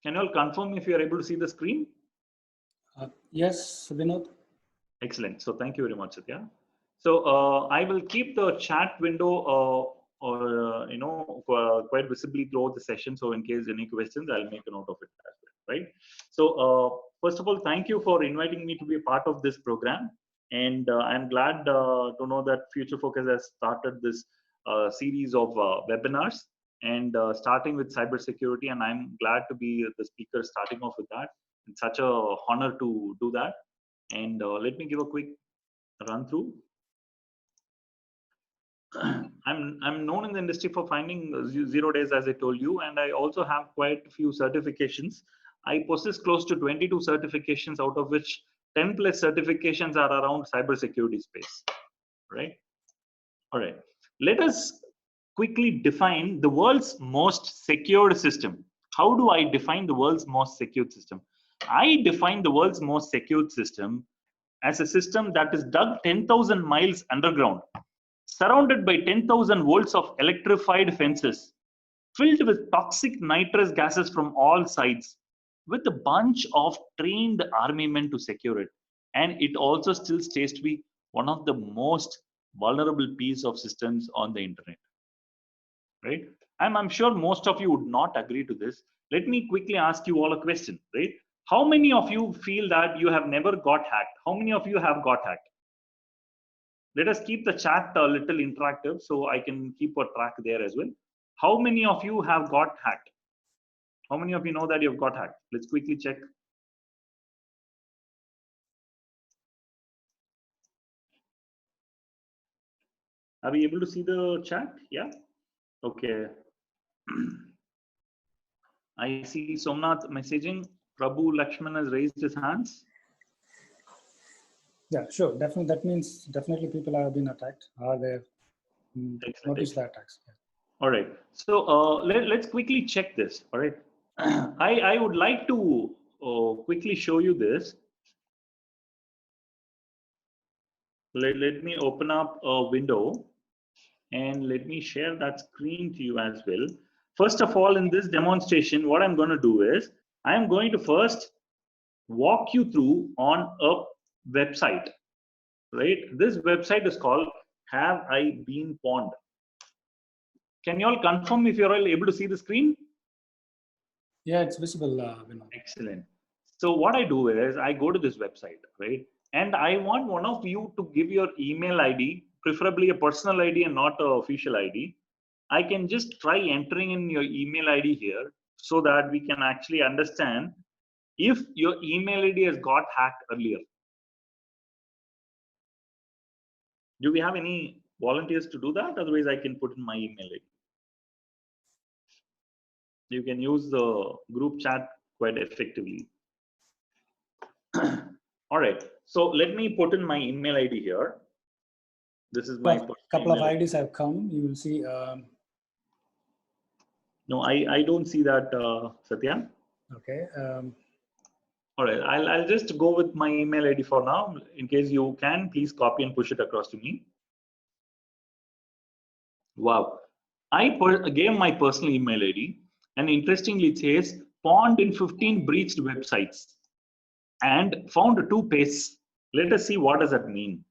can you all confirm if you are able to see the screen? Yes, Vinod. Excellent. So thank you very much, Satya. So I will keep the chat window quite visibly throughout the session. So in case any questions, I'll make a note of it as well, right? So first of all, thank you for inviting me to be a part of this program. And I'm glad to know that Future Focus has started this series of webinars and starting with cybersecurity. And I'm glad to be the speaker starting off with that. It's such a honor to do that. And let me give a quick run through. I'm known in the industry for finding 0 days, as I told you, and I also have quite a few certifications. I possess close to 22 certifications, out of which 10 plus certifications are around cybersecurity space, right? All right, let us quickly define the world's most secured system. How do I define the world's most secured system? I define the world's most secured system as a system that is dug 10,000 miles underground, surrounded by 10,000 volts of electrified fences, filled with toxic nitrous gases from all sides, with a bunch of trained army men to secure it. And it also still stays to be one of the most vulnerable piece of systems on the internet, right? I'm sure most of you would not agree to this. Let me quickly ask you all a question, right? How many of you feel that you have never got hacked? How many of you have got hacked? Let us keep the chat a little interactive so I can keep a track there as well. How many of you have got hacked? How many of you know that you've got hacked? Let's quickly check. Are we able to see the chat? Yeah. Okay. I see Somnath messaging. Prabhu Lakshman has raised his hands. Yeah, sure. Definitely. That means definitely people have been attacked. Are there? Notice the attacks. Yeah. All right. So let's quickly check this. All right. I would like to quickly show you this. Let me open up a window and let me share that screen to you as well. First of all, in this demonstration, what I'm going to do is I'm going to first walk you through on a website, right? This website is called Have I Been Pwned? Can you all confirm if you're all able to see the screen? Yeah, it's visible. Vinod. Excellent. So what I do is I go to this website, right? And I want one of you to give your email ID, preferably a personal ID and not an official ID. I can just try entering in your email ID here so that we can actually understand if your email ID has got hacked earlier. Do we have any volunteers to do that? Otherwise, I can put in my email ID. You can use the group chat quite effectively. All right. So let me put in my email ID here. This is my couple of IDs have come. You will see. No, I don't see that, Satya. Okay. All right. I'll just go with my email ID for now. In case you can, please copy and push it across to me. Wow. I gave my personal email ID, and interestingly, it says pwned in 15 breached websites and found 2 pastes. Let us see what does that mean.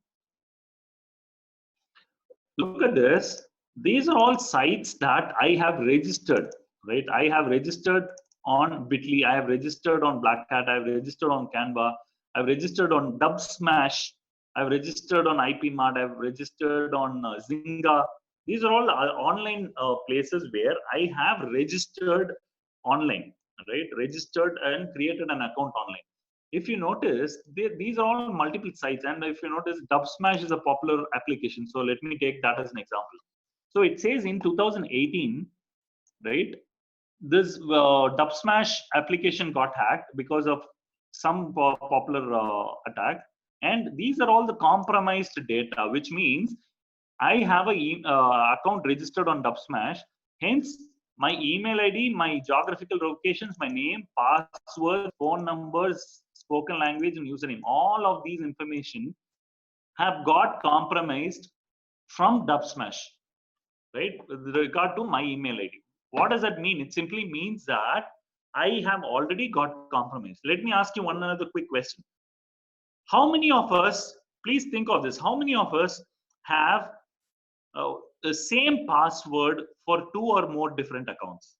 Look at this. These are all sites that I have registered, right? I have registered on Bitly, I have registered on Black Hat, I have registered on Canva, I've registered on Dubsmash, I've registered on IPMart, I've registered on Zynga. These are all online places where I have registered online, right? Registered and created an account online. If you notice, these are all multiple sites, and if you notice, Dubsmash is a popular application. So let me take that as an example. So it says in 2018, right, this Dubsmash application got hacked because of some popular attack, and these are all the compromised data, which means I have a account registered on Dubsmash. Hence, my email ID, my geographical locations, my name, password, phone numbers, spoken language, and username. All of these information have got compromised from Dubsmash, right? With regard to my email ID. What does that mean? It simply means that I have already got compromised. Let me ask you one another quick question. How many of us, please think of this, how many of us have the same password for 2 or more different accounts?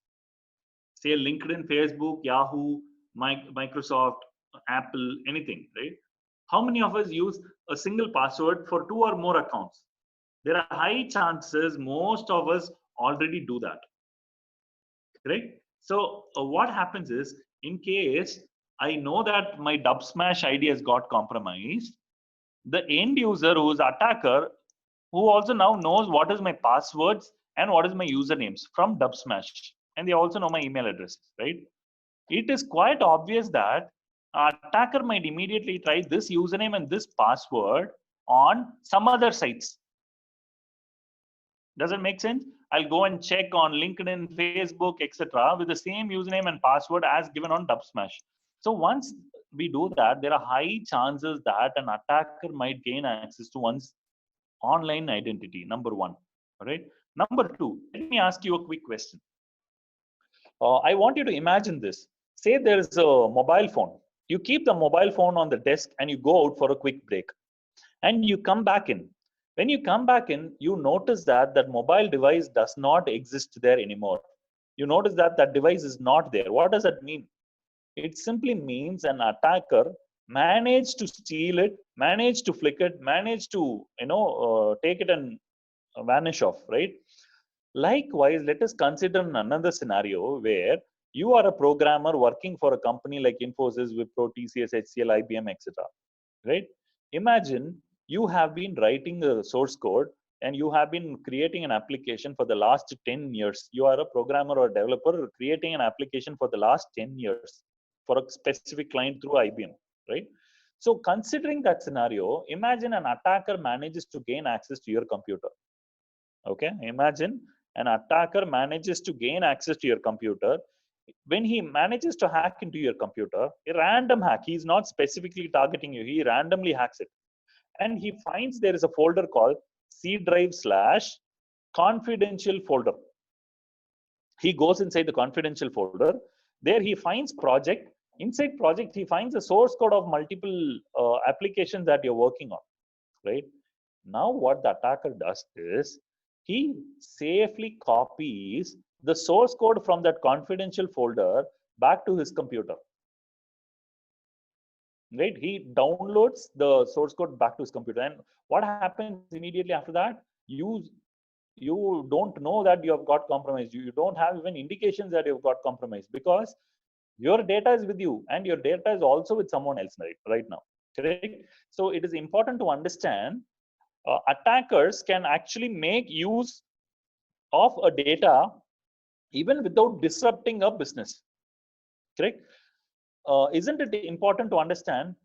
Say LinkedIn, Facebook, Yahoo, Microsoft, Apple, anything, right? How many of us use a single password for 2 or more accounts? There are high chances most of us already do that, right? So what happens is, in case I know that my Dubsmash ID has got compromised, the end user who is attacker, who also now knows what is my passwords and what is my usernames from Dubsmash, and they also know my email address, right? It is quite obvious that attacker might immediately try this username and this password on some other sites. Does it make sense? I'll go and check on LinkedIn, Facebook, etc. with the same username and password as given on Dubsmash. So once we do that, there are high chances that an attacker might gain access to one's online identity. Number one. All right. Number two, let me ask you a quick question. I want you to imagine this. Say there is a mobile phone. You keep the mobile phone on the desk and you go out for a quick break. And you come back in. When you come back in, you notice that that mobile device does not exist there anymore. You notice that that device is not there. What does that mean? It simply means an attacker managed to steal it, managed to flick it, managed to take it and vanish off, right? Likewise, let us consider another scenario where you are a programmer working for a company like Infosys, Wipro, TCS, HCL, IBM, etc. Right? Imagine you have been writing a source code and you have been creating an application for the last 10 years. You are a programmer or a developer creating an application for the last 10 years for a specific client through IBM, right? So considering that scenario, imagine an attacker manages to gain access to your computer. Okay, imagine an attacker manages to gain access to your computer. When he manages to hack into your computer, a random hack, he's not specifically targeting you, he randomly hacks it. And he finds there is a folder called C drive / confidential folder. He goes inside the confidential folder. There he finds project. Inside project, he finds the source code of multiple applications that you're working on, right? Now what the attacker does is, he safely copies the source code from that confidential folder back to his computer. Right? He downloads the source code back to his computer. And what happens immediately after that? You don't know that you have got compromised. You don't have even indications that you've got compromised, because your data is with you and your data is also with someone else right now. Correct? So it is important to understand attackers can actually make use of a data even without disrupting a business. Correct? Isn't it important to understand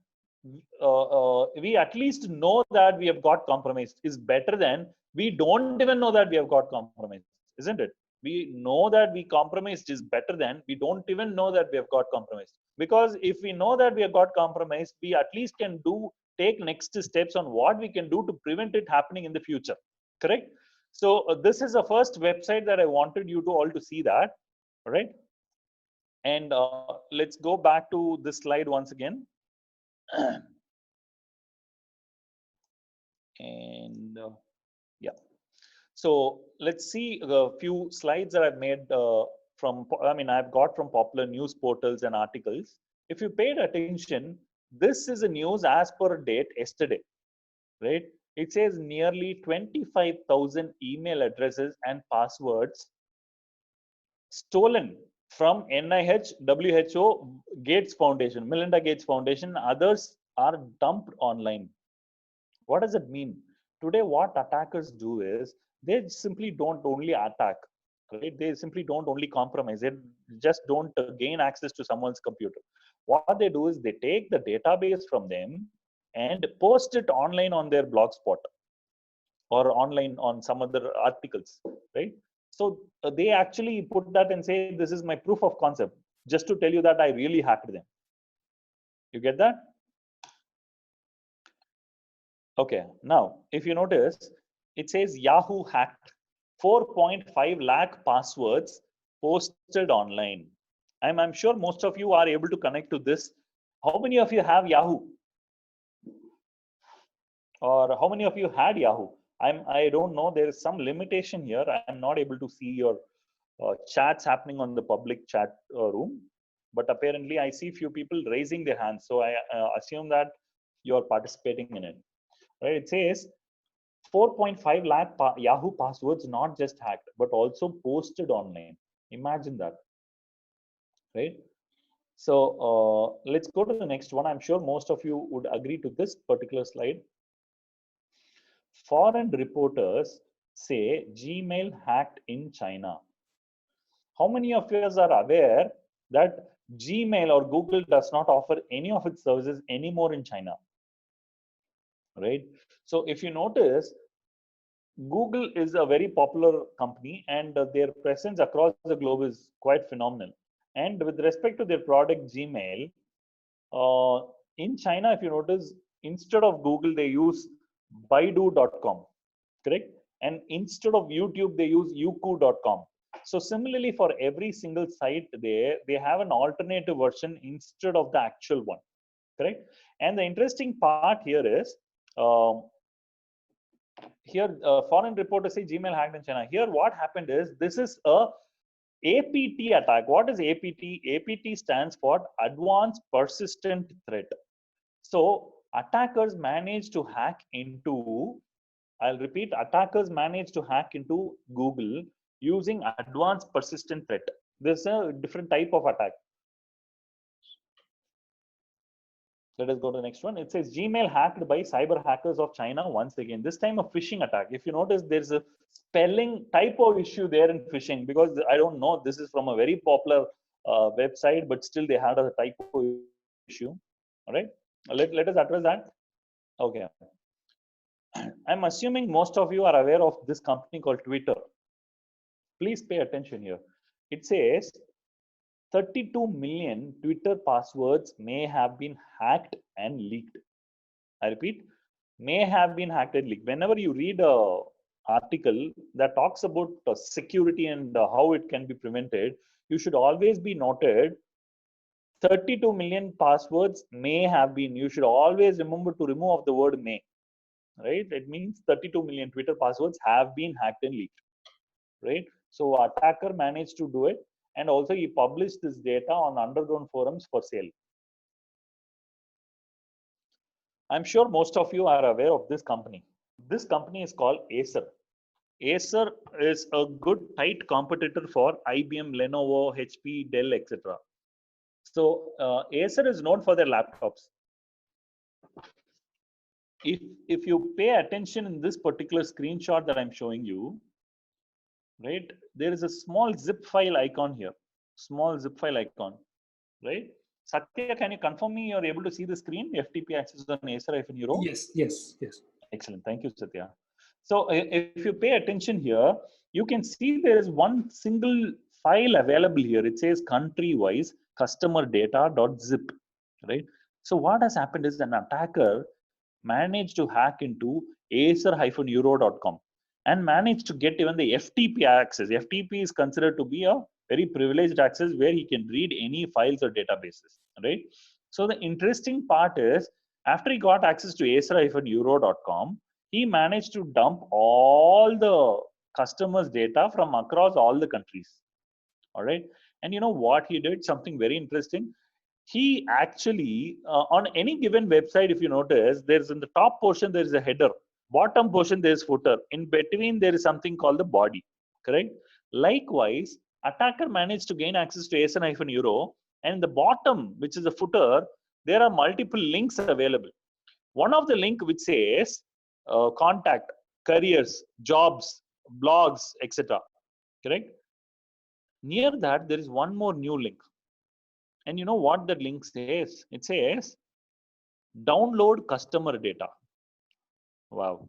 we at least know that we have got compromised is better than we don't even know that we have got compromised, isn't it? We know that we compromised is better than we don't even know that we have got compromised. Because if we know that we have got compromised, we at least can take next steps on what we can do to prevent it happening in the future. Correct? So this is the first website that I wanted you to all to see that. All right. And let's go back to this slide once again. And yeah, so let's see a few slides that I've made I've got from popular news portals and articles. If you paid attention, this is a news as per date yesterday, right? It says nearly 25,000 email addresses and passwords stolen from NIH, WHO, Gates Foundation, Melinda Gates Foundation, others are dumped online. What does it mean? Today, what attackers do is they simply don't only attack, right? They simply don't only compromise. They just don't gain access to someone's computer. What they do is they take the database from them and post it online on their blogspot or online on some other articles, right? So they actually put that and say, this is my proof of concept, just to tell you that I really hacked them. You get that? Okay, now if you notice, it says Yahoo hacked 4.5 lakh passwords posted online. I'm sure most of you are able to connect to this. How many of you have Yahoo? Or how many of you had Yahoo? I don't know. There is some limitation here. I'm not able to see your chats happening on the public chat room, but apparently I see few people raising their hands. So I assume that you're participating in it. Right? It says 4.5 lakh Yahoo passwords not just hacked, but also posted online. Imagine that, right? So let's go to the next one. I'm sure most of you would agree to this particular slide. Foreign reporters say Gmail hacked in China. How many of us are aware that Gmail or Google does not offer any of its services anymore in China? Right? So if you notice, Google is a very popular company and their presence across the globe is quite phenomenal. And with respect to their product Gmail, in China, if you notice, instead of Google, they use Baidu.com, correct? And instead of YouTube, they use Youku.com. So similarly, for every single site there, they have an alternative version instead of the actual one, correct? And the interesting part here is, here foreign reporters say Gmail hacked in China. Here what happened is, this is a APT attack. What is APT? APT stands for Advanced Persistent Threat. So attackers managed to hack into, I'll repeat, attackers managed to hack into Google using Advanced Persistent Threat. This is a different type of attack. Let us go to the next one. It says Gmail hacked by cyber hackers of China once again. This time a phishing attack. If you notice, there's a spelling typo issue there in phishing, because I don't know, this is from a very popular website, but still they had a typo issue. All right. Let us address that. Okay. I'm assuming most of you are aware of this company called Twitter. Please pay attention here. It says 32 million Twitter passwords may have been hacked and leaked. I repeat, may have been hacked and leaked. Whenever you read a article that talks about security and how it can be prevented, you should always be noted 32 million passwords may have been. You should always remember to remove the word may, right? It means 32 million Twitter passwords have been hacked and leaked, right? So attacker managed to do it, and also he published this data on underground forums for sale. I'm sure most of you are aware of this company. This company is called Acer. Acer is a good tight competitor for IBM, Lenovo, HP, Dell, etc. So Acer is known for their laptops. If you pay attention in this particular screenshot that I'm showing you, right, there is a small zip file icon here, small zip file icon, right? Satya, can you confirm me you're able to see the screen, FTP access on Acer-Euro? Yes. Excellent. Thank you, Satya. So if you pay attention here, you can see there is one single file available here. It says country-wise customer data.zip, right? So what has happened is an attacker managed to hack into Acer-Euro.com and managed to get even the FTP access. FTP is considered to be a very privileged access where he can read any files or databases, right? So the interesting part is, after he got access to Acer-Euro.com, he managed to dump all the customers' data from across all the countries. All right. And you know what he did? Something very interesting. He actually, on any given website, if you notice, there's in the top portion, there is a header. Bottom portion, there is footer. In between, there is something called the body. Correct? Likewise, attacker managed to gain access to Acer-Euro. And in the bottom, which is the footer, there are multiple links available. One of the link which says contact, careers, jobs, blogs, etc. Correct? Near that, there is one more new link. And you know what that link says? It says download customer data. Wow.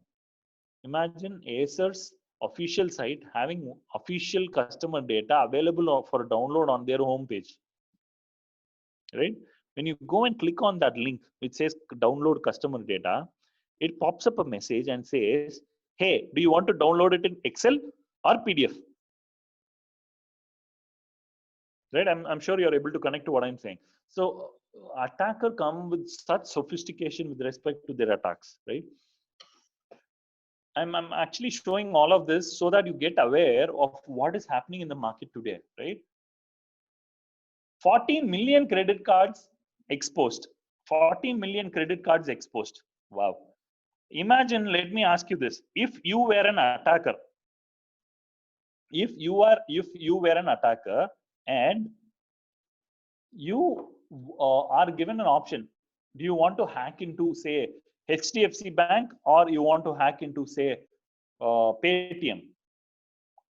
Imagine Acer's official site having official customer data available for download on their homepage. Right? When you go and click on that link which says download customer data, it pops up a message and says, hey, do you want to download it in Excel or PDF? right? I'm sure you're able to connect to what I'm saying. So attacker come with such sophistication with respect to their attacks, right? I'm actually showing all of this so that you get aware of what is happening in the market today, right? 14 million credit cards exposed. 14 million credit cards exposed. Wow. Imagine, let me ask you this. If you were an attacker, if you were an attacker and you are given an option, do you want to hack into, say, HDFC Bank, or you want to hack into, say, Paytm?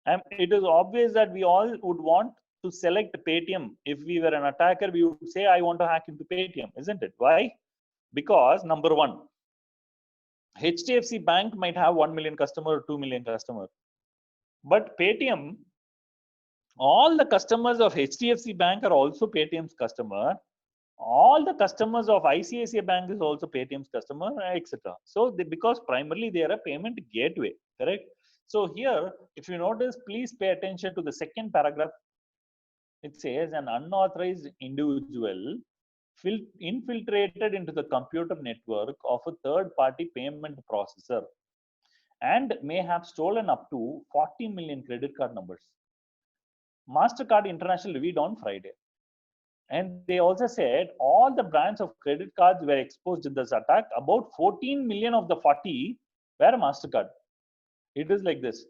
And it is obvious that we all would want to select Paytm. If we were an attacker, we would say, I want to hack into Paytm, isn't it? Why? Because number one, HDFC Bank might have 1 million customer or 2 million customer. But Paytm, all the customers of HDFC Bank are also Paytm's customer. All the customers of ICICI Bank is also Paytm's customer, etc. So because primarily they are a payment gateway, correct? So here, if you notice, please pay attention to the second paragraph. It says an unauthorized individual infiltrated into the computer network of a third-party payment processor and may have stolen up to 40 million credit card numbers. MasterCard International reviewed on Friday. And they also said all the brands of credit cards were exposed in this attack. About 14 million of the 40 were MasterCard. It is like this.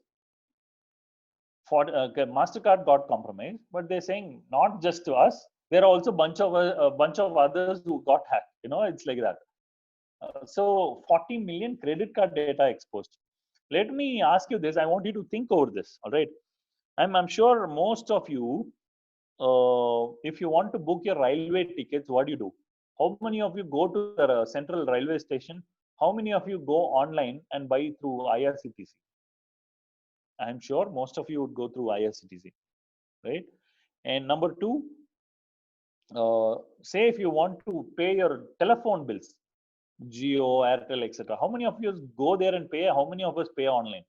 MasterCard got compromised, but they're saying not just to us. There are also a bunch of others who got hacked. You know, it's like that. So 40 million credit card data exposed. Let me ask you this. I want you to think over this. All right. I'm sure most of you, if you want to book your railway tickets, what do you do? How many of you go to the central railway station? How many of you go online and buy through IRCTC? I'm sure most of you would go through IRCTC, right? And number two, say if you want to pay your telephone bills, Jio, Airtel, etc. How many of you go there and pay? How many of us pay online?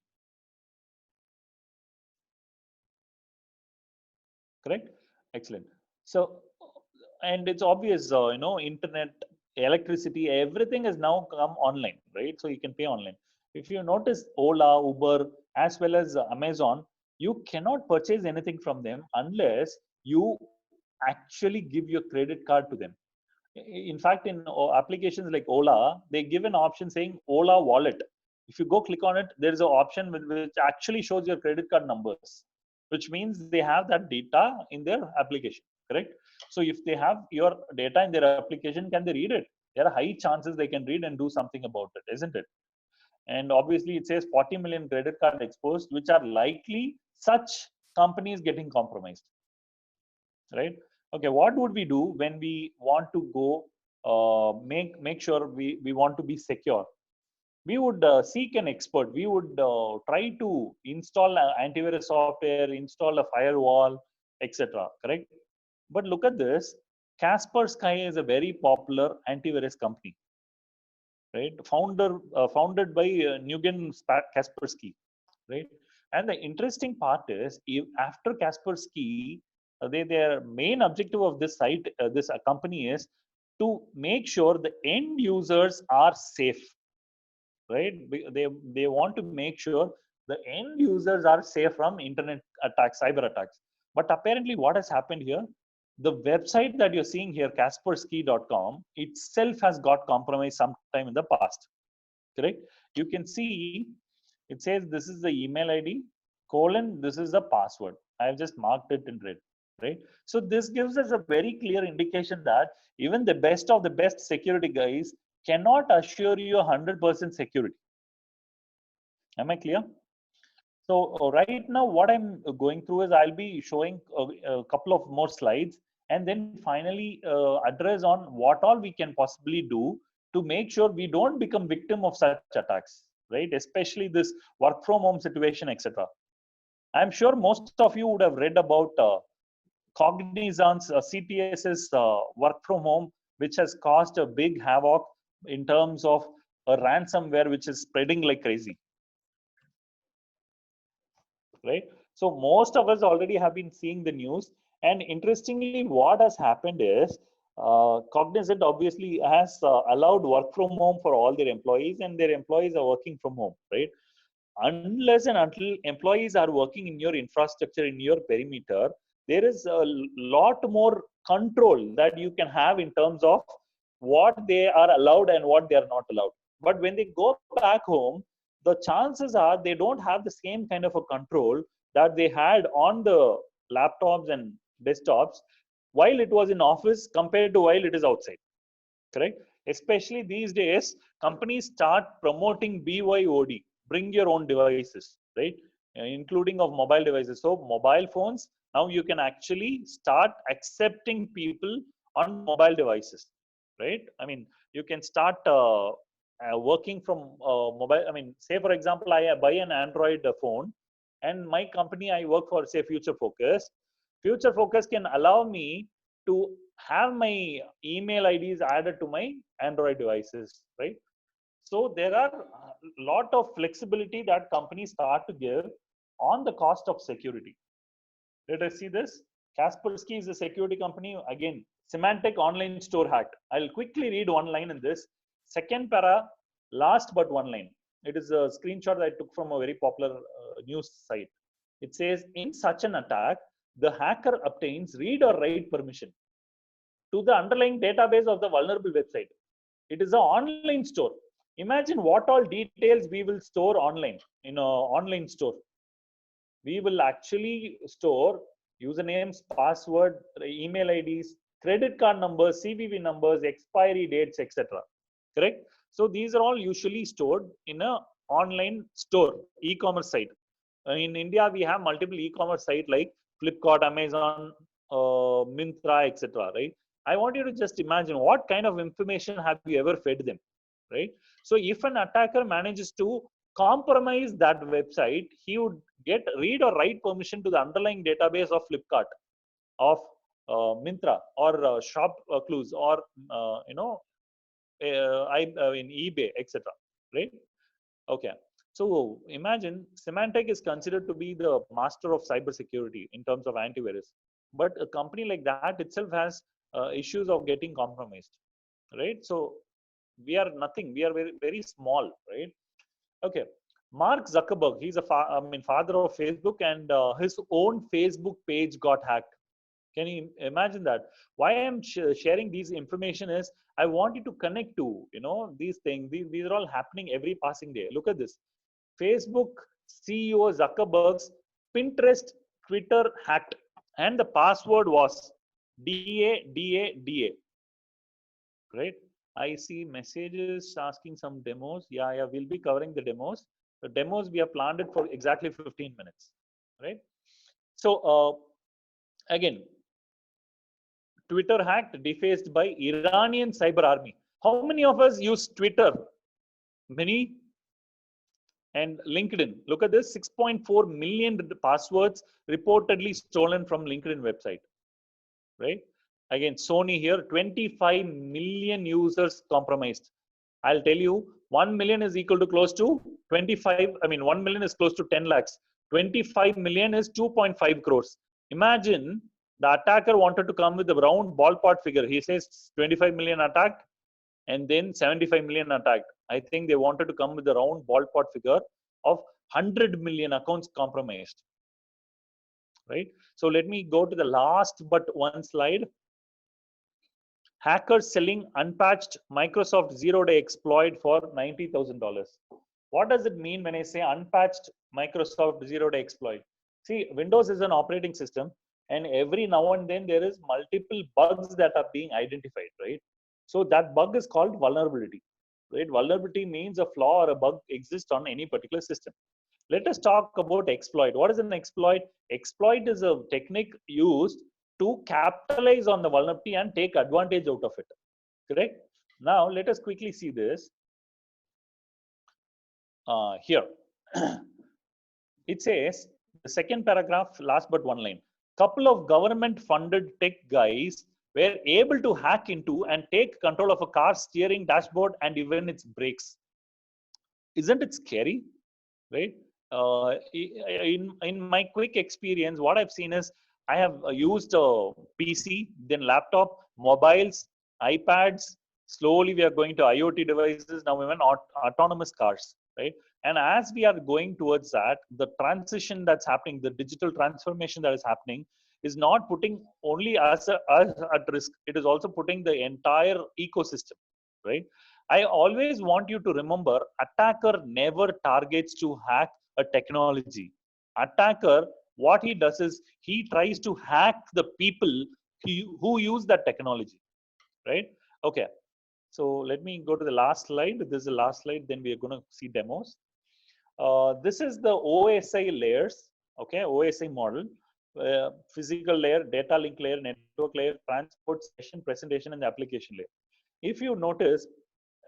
Correct? Excellent. So, and it's obvious, you know, internet, electricity, everything has now come online, right? So you can pay online. If you notice Ola, Uber, as well as Amazon, you cannot purchase anything from them unless you actually give your credit card to them. In fact, in applications like Ola, they give an option saying Ola Wallet. If you go click on it, there is an option which actually shows your credit card numbers, which means they have that data in their application, correct? So if they have your data in their application, can they read it? There are high chances they can read and do something about it, isn't it? And obviously it says 40 million credit card exposed, which are likely such companies getting compromised, right? Okay, what would we do when we want to go make sure we want to be secure? We would seek an expert. We would try to install antivirus software, install a firewall, etc. Correct? But look at this. Kaspersky is a very popular antivirus company, right? Founded by Nguyen Kaspersky, right? And the interesting part is, after Kaspersky, their main objective of this site, this company, is to make sure the end users are safe, right? They want to make sure the end users are safe from internet attacks, cyber attacks. But apparently, what has happened here? The website that you're seeing here, Kaspersky.com, itself has got compromised sometime in the past. Correct? You can see it says this is the email ID, this is the password. I have just marked it in red, right? So this gives us a very clear indication that even the best of the best security guys cannot assure you 100% security. Am I clear? So right now, what I'm going through is I'll be showing a couple of more slides, and then finally address on what all we can possibly do to make sure we don't become victim of such attacks, right? Especially this work from home situation, etc. I'm sure most of you would have read about Cognizant's CTS's work from home, which has caused a big havoc in terms of a ransomware which is spreading like crazy, right? So most of us already have been seeing the news, And interestingly, what has happened is Cognizant obviously has allowed work from home for all their employees, and their employees are working from home, right? Unless and until employees are working in your infrastructure, in your perimeter, there is a lot more control that you can have in terms of what they are allowed and what they are not allowed. But when they go back home, the chances are they don't have the same kind of a control that they had on the laptops and desktops while it was in office compared to while it is outside. Correct? Especially these days, companies start promoting BYOD, bring your own devices, right? Including of mobile devices. So mobile phones, now you can actually start accepting people on mobile devices, right? I mean, you can start working from mobile. I mean, say for example, I buy an Android phone, and my company I work for, say Future Focus. Future Focus can allow me to have my email IDs added to my Android devices, right? So there are a lot of flexibility that companies start to give on the cost of security. Let us see this. Kaspersky is a security company. Again, Symantec online store hacked. I'll quickly read one line in this. Second para, last but one line. It is a screenshot that I took from a very popular news site. It says, in such an attack, the hacker obtains read or write permission to the underlying database of the vulnerable website. It is an online store. Imagine what all details we will store online in an online store. We will actually store usernames, password, email IDs, credit card numbers, CVV numbers, expiry dates, etc. Correct? So these are all usually stored in an online store, e-commerce site. In India, we have multiple e-commerce sites like Flipkart, Amazon, Myntra, etc. Right? I want you to just imagine what kind of information have you ever fed them, right? So if an attacker manages to compromise that website, he would get read or write permission to the underlying database of Flipkart, of Myntra, or Shop Clues, or in eBay, etc. Right? Okay. So imagine Symantec is considered to be the master of cybersecurity in terms of antivirus, but a company like that itself has issues of getting compromised, right? So we are nothing. We are very, very small, right? Okay. Mark Zuckerberg, he's a father of Facebook, and his own Facebook page got hacked. Can you imagine that? Why I'm sharing these information is I want you to connect to these things. These are all happening every passing day. Look at this. Facebook CEO Zuckerberg's Pinterest Twitter hacked, and the password was DA. Right? I see messages asking some demos. Yeah, we'll be covering the demos. The demos we have planned it for exactly 15 minutes, right? So again, Twitter hacked, defaced by Iranian cyber army. How many of us use Twitter? Many. And LinkedIn. Look at this: 6.4 million passwords reportedly stolen from LinkedIn website, right? Again, Sony here, 25 million users compromised. I'll tell you, 1 million is equal to close to 25. I mean, 1 million is close to 10 lakhs. 25 million is 2.5 crores. Imagine the attacker wanted to come with a round ballpark figure. He says 25 million attacked and then 75 million attacked. I think they wanted to come with a round ballpark figure of 100 million accounts compromised. Right? So let me go to the last but one slide. Hackers selling unpatched Microsoft zero-day exploit for $90,000. What does it mean when I say unpatched Microsoft zero-day exploit? See, Windows is an operating system, and every now and then there is multiple bugs that are being identified, right? So that bug is called vulnerability, right? Vulnerability means a flaw or a bug exists on any particular system. Let us talk about exploit. What is an exploit? Exploit is a technique used to capitalize on the vulnerability and take advantage out of it. Correct? Now, let us quickly see this. Here. It says, the second paragraph, last but one line. Couple of government-funded tech guys were able to hack into and take control of a car's steering, dashboard, and even its brakes. Isn't it scary? Right? In my quick experience, what I've seen is I have used a PC, then laptop, mobiles, iPads. Slowly, we are going to IoT devices. Now, even autonomous cars, right? And as we are going towards that, the transition that's happening, the digital transformation that is happening, is not putting only us at risk. It is also putting the entire ecosystem, right? I always want you to remember, attacker never targets to hack a technology. Attacker, what he does is he tries to hack the people who use that technology, right? Okay, so let me go to the last slide. This is the last slide, then we are going to see demos. This is the OSI layers, okay, OSI model. Physical layer, data link layer, network layer, transport, session, presentation, and the application layer. If you notice,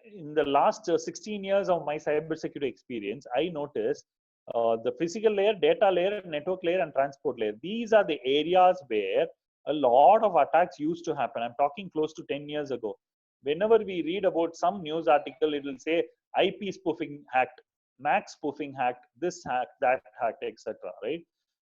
in the last 16 years of my cybersecurity experience, I noticed the physical layer, data layer, network layer, and transport layer. These are the areas where a lot of attacks used to happen. I'm talking close to 10 years ago. Whenever we read about some news article, it will say IP spoofing hacked, MAC spoofing hacked, this hacked, that hacked, etc. Right?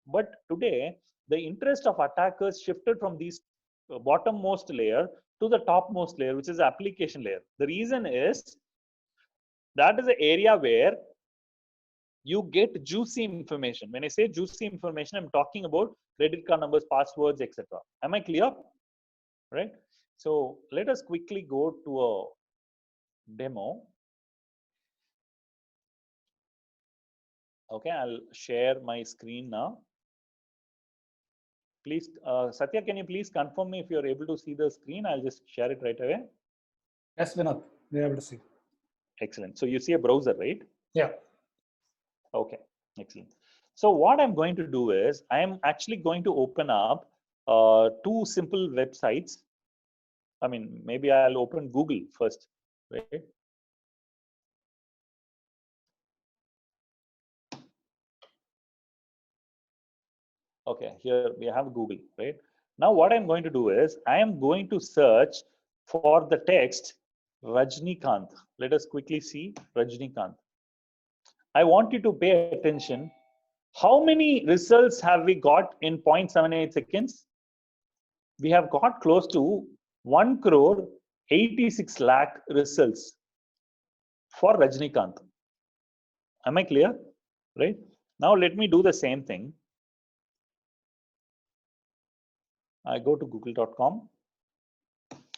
But today, the interest of attackers shifted from these bottommost layer to the topmost layer, which is the application layer. The reason is that is the area where you get juicy information. When I say juicy information, I'm talking about credit card numbers, passwords, etc. Am I clear? Right? So let us quickly go to a demo. Okay, I'll share my screen now. Please, Satya, can you please confirm me if you're able to see the screen? I'll just share it right away. Yes, Vinod, we're able to see. Excellent. So you see a browser, right? Yeah. Okay, excellent. So what I'm going to do is I'm actually going to open up two simple websites. I mean, maybe I'll open Google first, right? Okay, here we have Google, right? Now what I'm going to do is I am going to search for the text Rajnikant. Let us quickly see Rajnikant. I want you to pay attention. How many results have we got in 0.78 seconds? We have got close to 1 crore 86 lakh results for Rajnikant. Am I clear? Right? Now let me do the same thing. I go to google.com.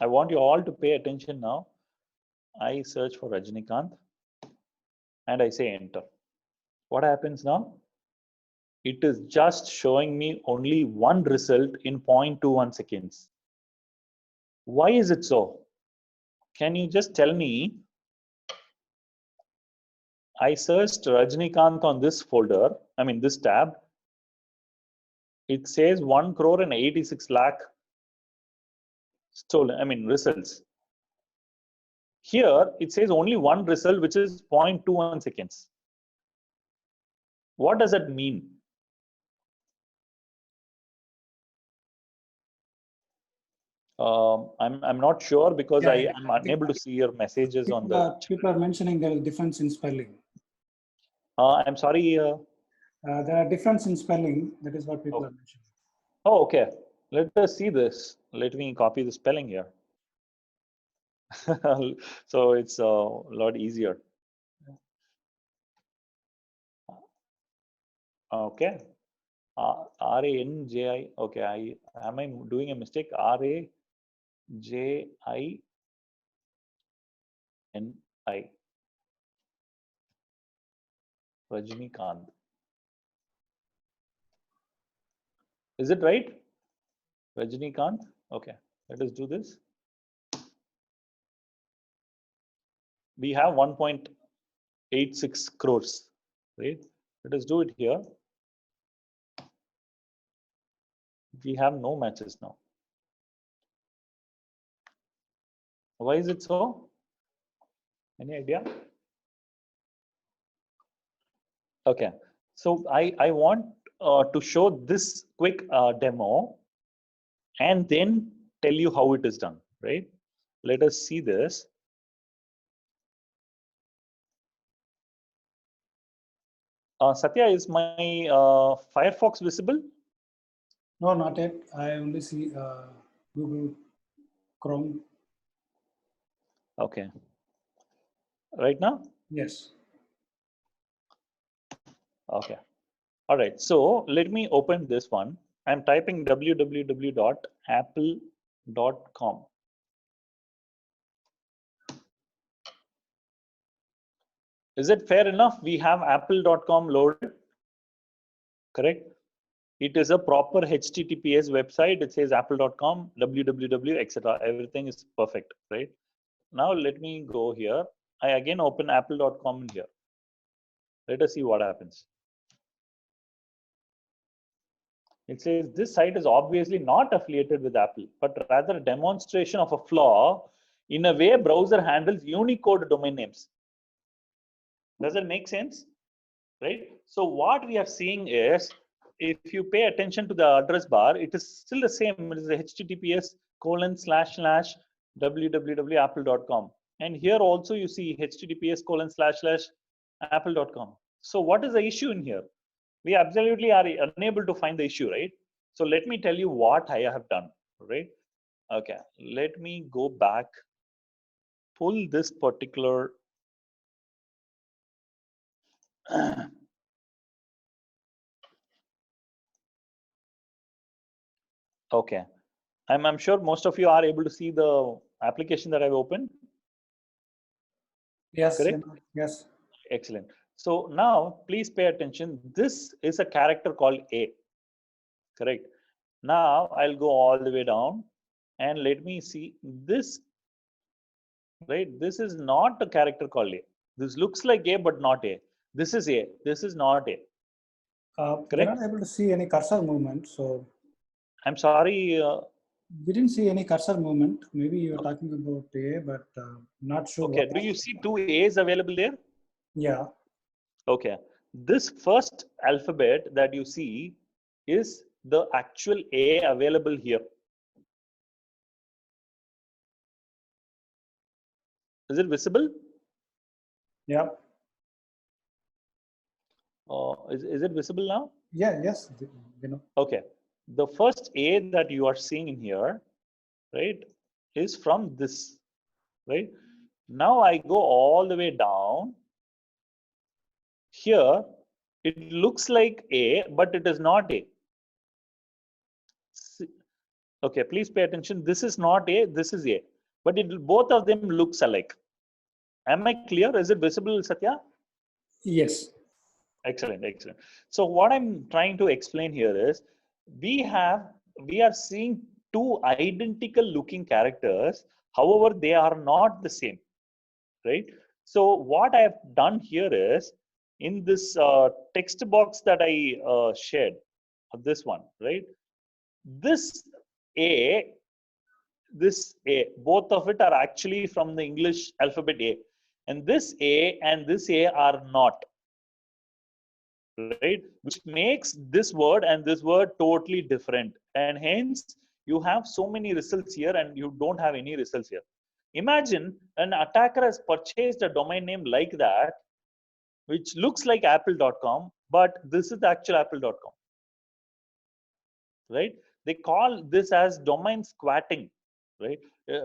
I want you all to pay attention now. I search for Rajnikant and I say enter. What happens now? It is just showing me only one result in 0.21 seconds. Why is it so? Can you just tell me? I searched Rajnikant on this folder, I mean this tab. It says 1 crore and 86 lakh stolen, I mean results. Here it says only one result, which is 0.21 seconds. What does that mean? I'm not sure because I am unable to see your messages on the. People are mentioning there is difference in spelling. I'm sorry. There are difference in spelling. That is what people are mentioning. Oh, okay. Let us see this. Let me copy the spelling here. So it's a lot easier. Okay. R-A-N-J-I. Okay. Am I doing a mistake? R-A-J-I-N-I. Rajnikant. Is it right? Rajnikant. Okay. Let us do this. We have 1.86 crores, right? Let us do it here. We have no matches now. Why is it so? Any idea? Okay, so I want to show this quick demo and then tell you how it is done, right? Let us see this. Satya, is my Firefox visible? No, not yet. I only see Google Chrome. Okay. Right now? Yes. Okay. All right. So let me open this one. I'm typing www.apple.com. Is it fair enough? We have apple.com loaded, correct? It is a proper HTTPS website. It says apple.com, www, etc. Everything is perfect, right? Now let me go here. I again open apple.com in here. Let us see what happens. It says this site is obviously not affiliated with Apple, but rather a demonstration of a flaw in a way browser handles Unicode domain names. Does it make sense? Right? So what we are seeing is, if you pay attention to the address bar, it is still the same. It is the https://www.apple.com. And here also you see https://apple.com. So what is the issue in here? We absolutely are unable to find the issue, right? So let me tell you what I have done, right? Okay, let me go back, pull this particular okay. I'm sure most of you are able to see the application that I've opened. Yes. Correct? Yes. Excellent. So now please pay attention. This is a character called A. Correct. Now I'll go all the way down and let me see this. Right? This is not a character called A. This looks like A, but not A. This is A. This is not A. We're not able to see any cursor movement. So I'm sorry. We didn't see any cursor movement. Maybe you're talking about A, but not sure. Okay. Do you see two A's available there? Yeah. Okay. This first alphabet that you see is the actual A available here. Is it visible? Yeah. Is it visible now? Yeah. Yes. Okay. The first A that you are seeing in here, right, is from this, right? Now I go all the way down. Here, it looks like A, but it is not A. Okay, please pay attention. This is not A, this is A. But both of them looks alike. Am I clear? Is it visible, Satya? Yes. Excellent, excellent. So what I'm trying to explain here is, we are seeing two identical looking characters. However, they are not the same, right? So what I have done here is, in this text box that I shared, this one, right? This A, both of it are actually from the English alphabet A, and this A and this A are not, right? Which makes this word and this word totally different, and hence you have so many results here and you don't have any results here. Imagine an attacker has purchased a domain name like that, which looks like apple.com, but this is the actual apple.com, right? They call this as domain squatting, right?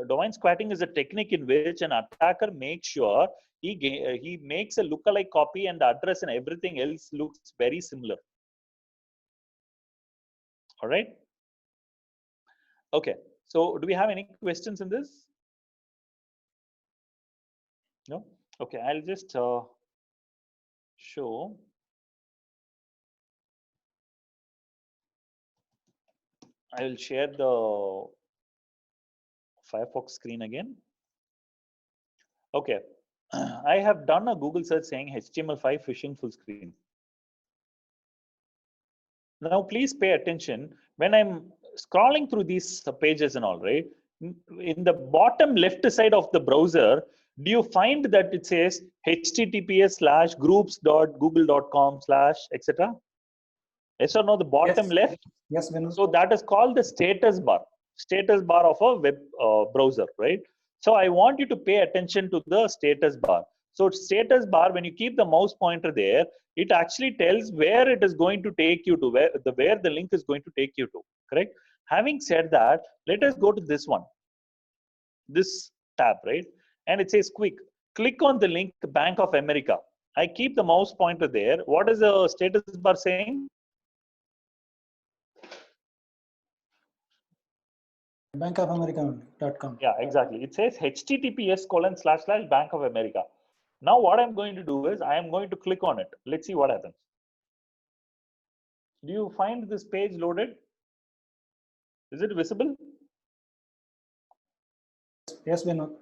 Domain squatting is a technique in which an attacker makes sure he makes a lookalike copy and the address and everything else looks very similar. All right. Okay. So do we have any questions in this? No? Okay. I'll just show. I will share the Firefox screen again. Okay. I have done a Google search saying HTML5 phishing full screen. Now, please pay attention when I'm scrolling through these pages and all, right? In the bottom left side of the browser, do you find that it says https:/groups.google.com/ etc.? Yes or no? The bottom left. Yes, Venu. So that is called the status bar of a web browser, right? So I want you to pay attention to the status bar. So status bar, when you keep the mouse pointer there, it actually tells where it is going to take you to, where the link is going to take you to, correct? Having said that, let us go to this one, this tab, right? And it says quick, click on the link Bank of America. I keep the mouse pointer there. What is the status bar saying? bankofamerica.com. Yeah, exactly. It says https:// Bank of America. Now what I'm going to do is I am going to click on it. Let's see what happens. Do you find this page loaded? Is it visible? Yes, Vinod.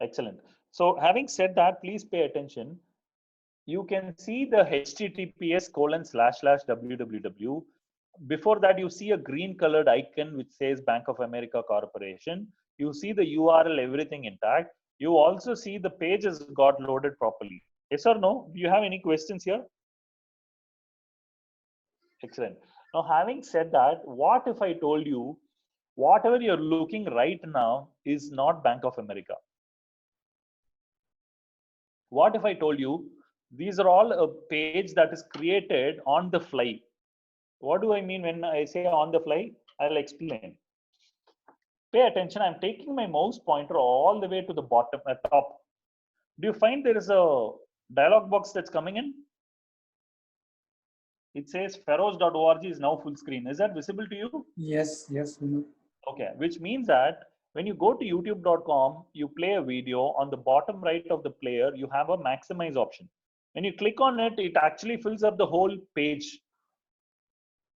Excellent. So having said that, please pay attention. You can see the https://www. Before that, you see a green colored icon which says Bank of America Corporation. You see the URL, everything intact. You also see the page has got loaded properly. Yes or no? Do you have any questions here? Excellent. Now, having said that, what if I told you whatever you're looking right now is not Bank of America? What if I told you these are all a page that is created on the fly? What do I mean when I say on the fly? I'll explain. Pay attention. I'm taking my mouse pointer all the way to the bottom, top. Do you find there is a dialog box that's coming in? It says feroz.org is now full screen. Is that visible to you? Yes, yes, Vinod. Okay, which means that when you go to youtube.com, you play a video, on the bottom right of the player, you have a maximize option. When you click on it, it actually fills up the whole page.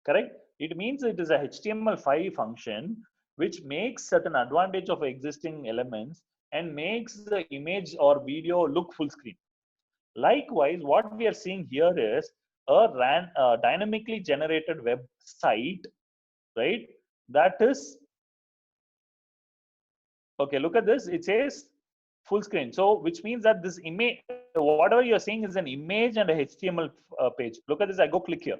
Correct? It means it is a HTML5 function which makes certain advantage of existing elements and makes the image or video look full screen. Likewise, what we are seeing here is a dynamically generated website, right? That is, okay, look at this. It says full screen. So, which means that this image, whatever you're seeing is an image and a HTML page. Look at this. I go click here.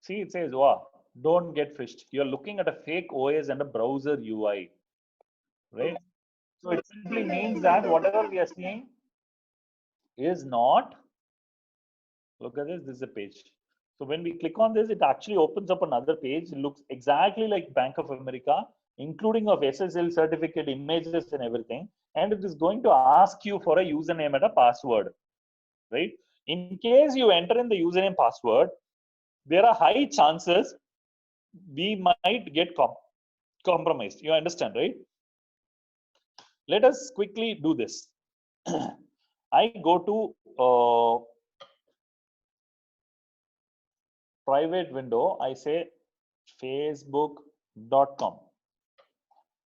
See, it says, wow, don't get fished. You're looking at a fake OS and a browser UI, right? So it simply means that whatever we are seeing is not, look at this, this is a page. So when we click on this, it actually opens up another page. It looks exactly like Bank of America, including of SSL certificate, images and everything. And it is going to ask you for a username and a password, right? In case you enter in the username password, there are high chances we might get compromised. You understand, right? Let us quickly do this. I go to private window. I say facebook.com.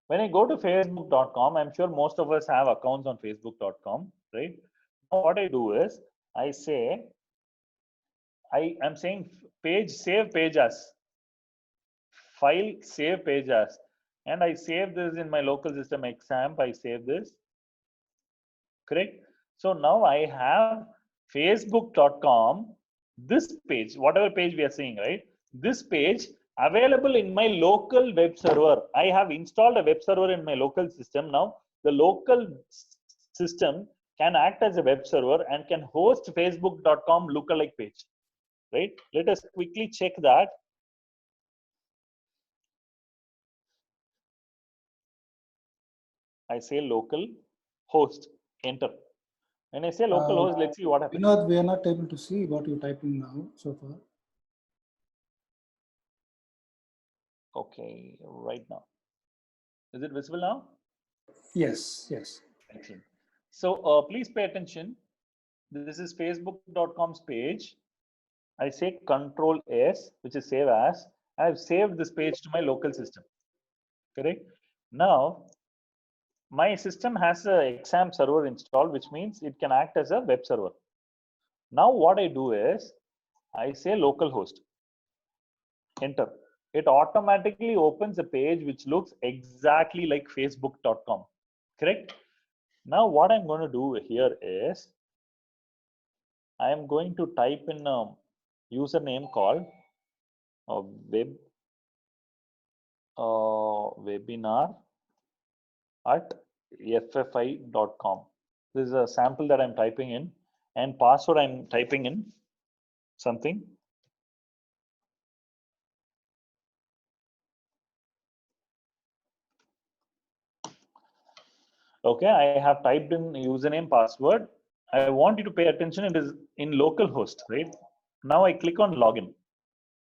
When I go to facebook.com, I'm sure most of us have accounts on facebook.com, right? Now what I do is I say, I am saying page, save page as, file, save page as, and I save this in my local system XAMPP. I save this, correct? So now I have facebook.com, this page, whatever page we are seeing, right? This page available in my local web server. I have installed a web server in my local system. Now the local system can act as a web server and can host facebook.com lookalike page, right? Let us quickly check that. I say local host, enter. When I say local host, let's see what happens. Vinod, we are not able to see what you type in now so far. Okay, right now. Is it visible now? Yes, yes. Excellent. So please pay attention. This is facebook.com's page. I say Control S, which is save as. I have saved this page to my local system. Correct? Now, my system has a XAMPP server installed, which means it can act as a web server. Now, what I do is I say localhost. Enter. It automatically opens a page which looks exactly like facebook.com. Correct? Now, what I'm going to do here is I am going to type in a username called webinar at ffi.com. This is a sample that I'm typing in, and password I'm typing in something. Okay, I have typed in username, password. I want you to pay attention. It is in localhost, right? Now I click on login.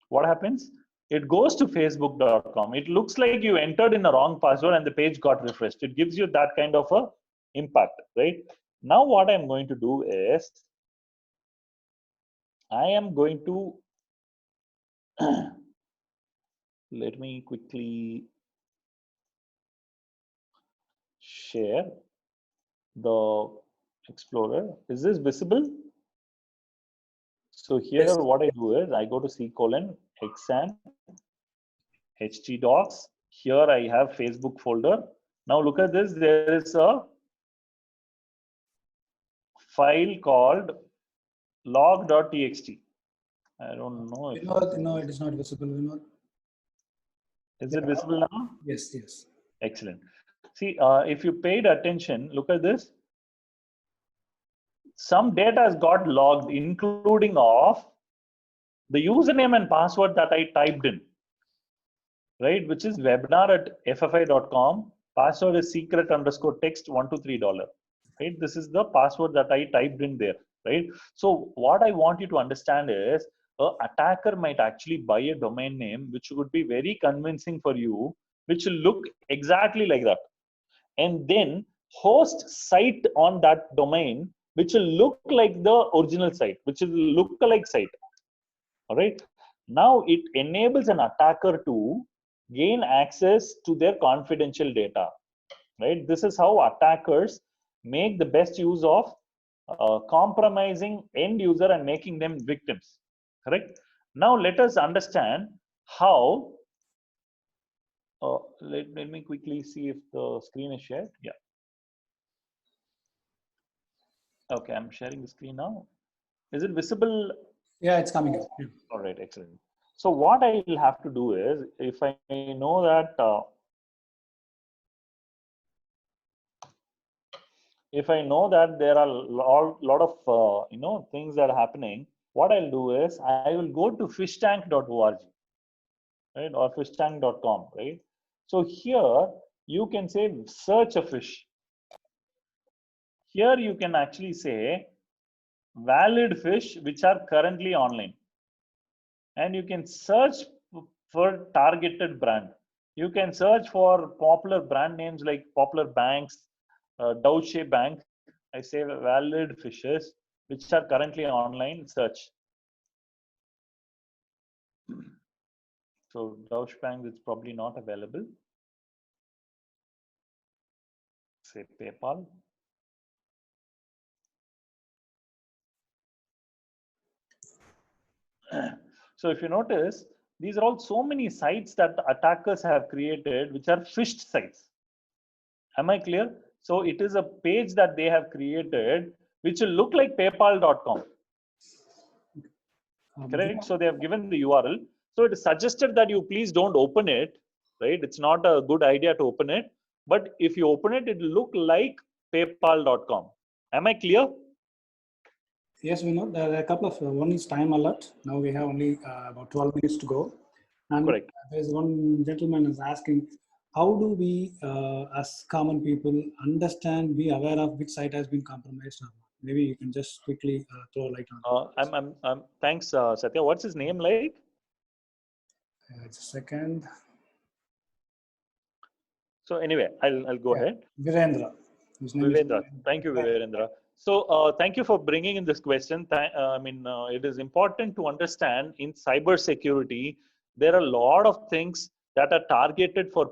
What happens? It goes to facebook.com. It looks like you entered in a wrong password and the page got refreshed. It gives you that kind of a impact, right? Now what I'm going to do is I am going to let me quickly share the Explorer. Is this visible? So here Yes. what I do is I go to C:\exam htdocs. Here I have Facebook folder. Now look at this. There is a file called log.txt. I don't know if No, it is not visible. Vinod. Is it visible now? Yes, yes. Excellent. See, if you paid attention, look at this. Some data has got logged, including of the username and password that I typed in, right? Which is webinar@ffi.com. Password is secret_text $123. Right? This is the password that I typed in there, right? So what I want you to understand is a attacker might actually buy a domain name which would be very convincing for you, which will look exactly like that, and then host site on that domain which will look like the original site, which is look-alike site. All right. Now it enables an attacker to gain access to their confidential data. Right. This is how attackers make the best use of compromising end user and making them victims. Correct. Now let us understand how. Let me quickly see if the screen is shared. Yeah. Okay, I'm sharing the screen now. Is it visible? Yeah, it's coming up. Yeah. All right, excellent. So what I will have to do is, if I know that there are lot of things that are happening, what I'll do is I will go to fishtank.org, right, or fishtank.com, right? So here you can say search a fish. Here you can actually say valid fish which are currently online, and you can search for targeted brand. You can search for popular brand names like popular banks, Deutsche Bank. I say valid fishes which are currently online. Search. So Deutsche Bank is probably not available. Say PayPal. So if you notice, these are all so many sites that the attackers have created, which are phished sites. Am I clear? So it is a page that they have created, which will look like paypal.com. Correct? So they have given the URL. So it is suggested that you please don't open it, right? It's not a good idea to open it. But if you open it, it will look like paypal.com. Am I clear? Yes, we know there are a couple of, one is time alert. Now we have only about 12 minutes to go. And correct. There's one gentleman is asking, how do we, as common people, understand, be aware of which site has been compromised or not? Maybe you can just quickly throw a light on. Thanks, Satya. What's his name like? Just a second. So anyway, I'll go ahead. Virendra. Vivendra. Thank you, Vivendra. So thank you for bringing in this question. It is important to understand in cyber security, there are a lot of things that are targeted for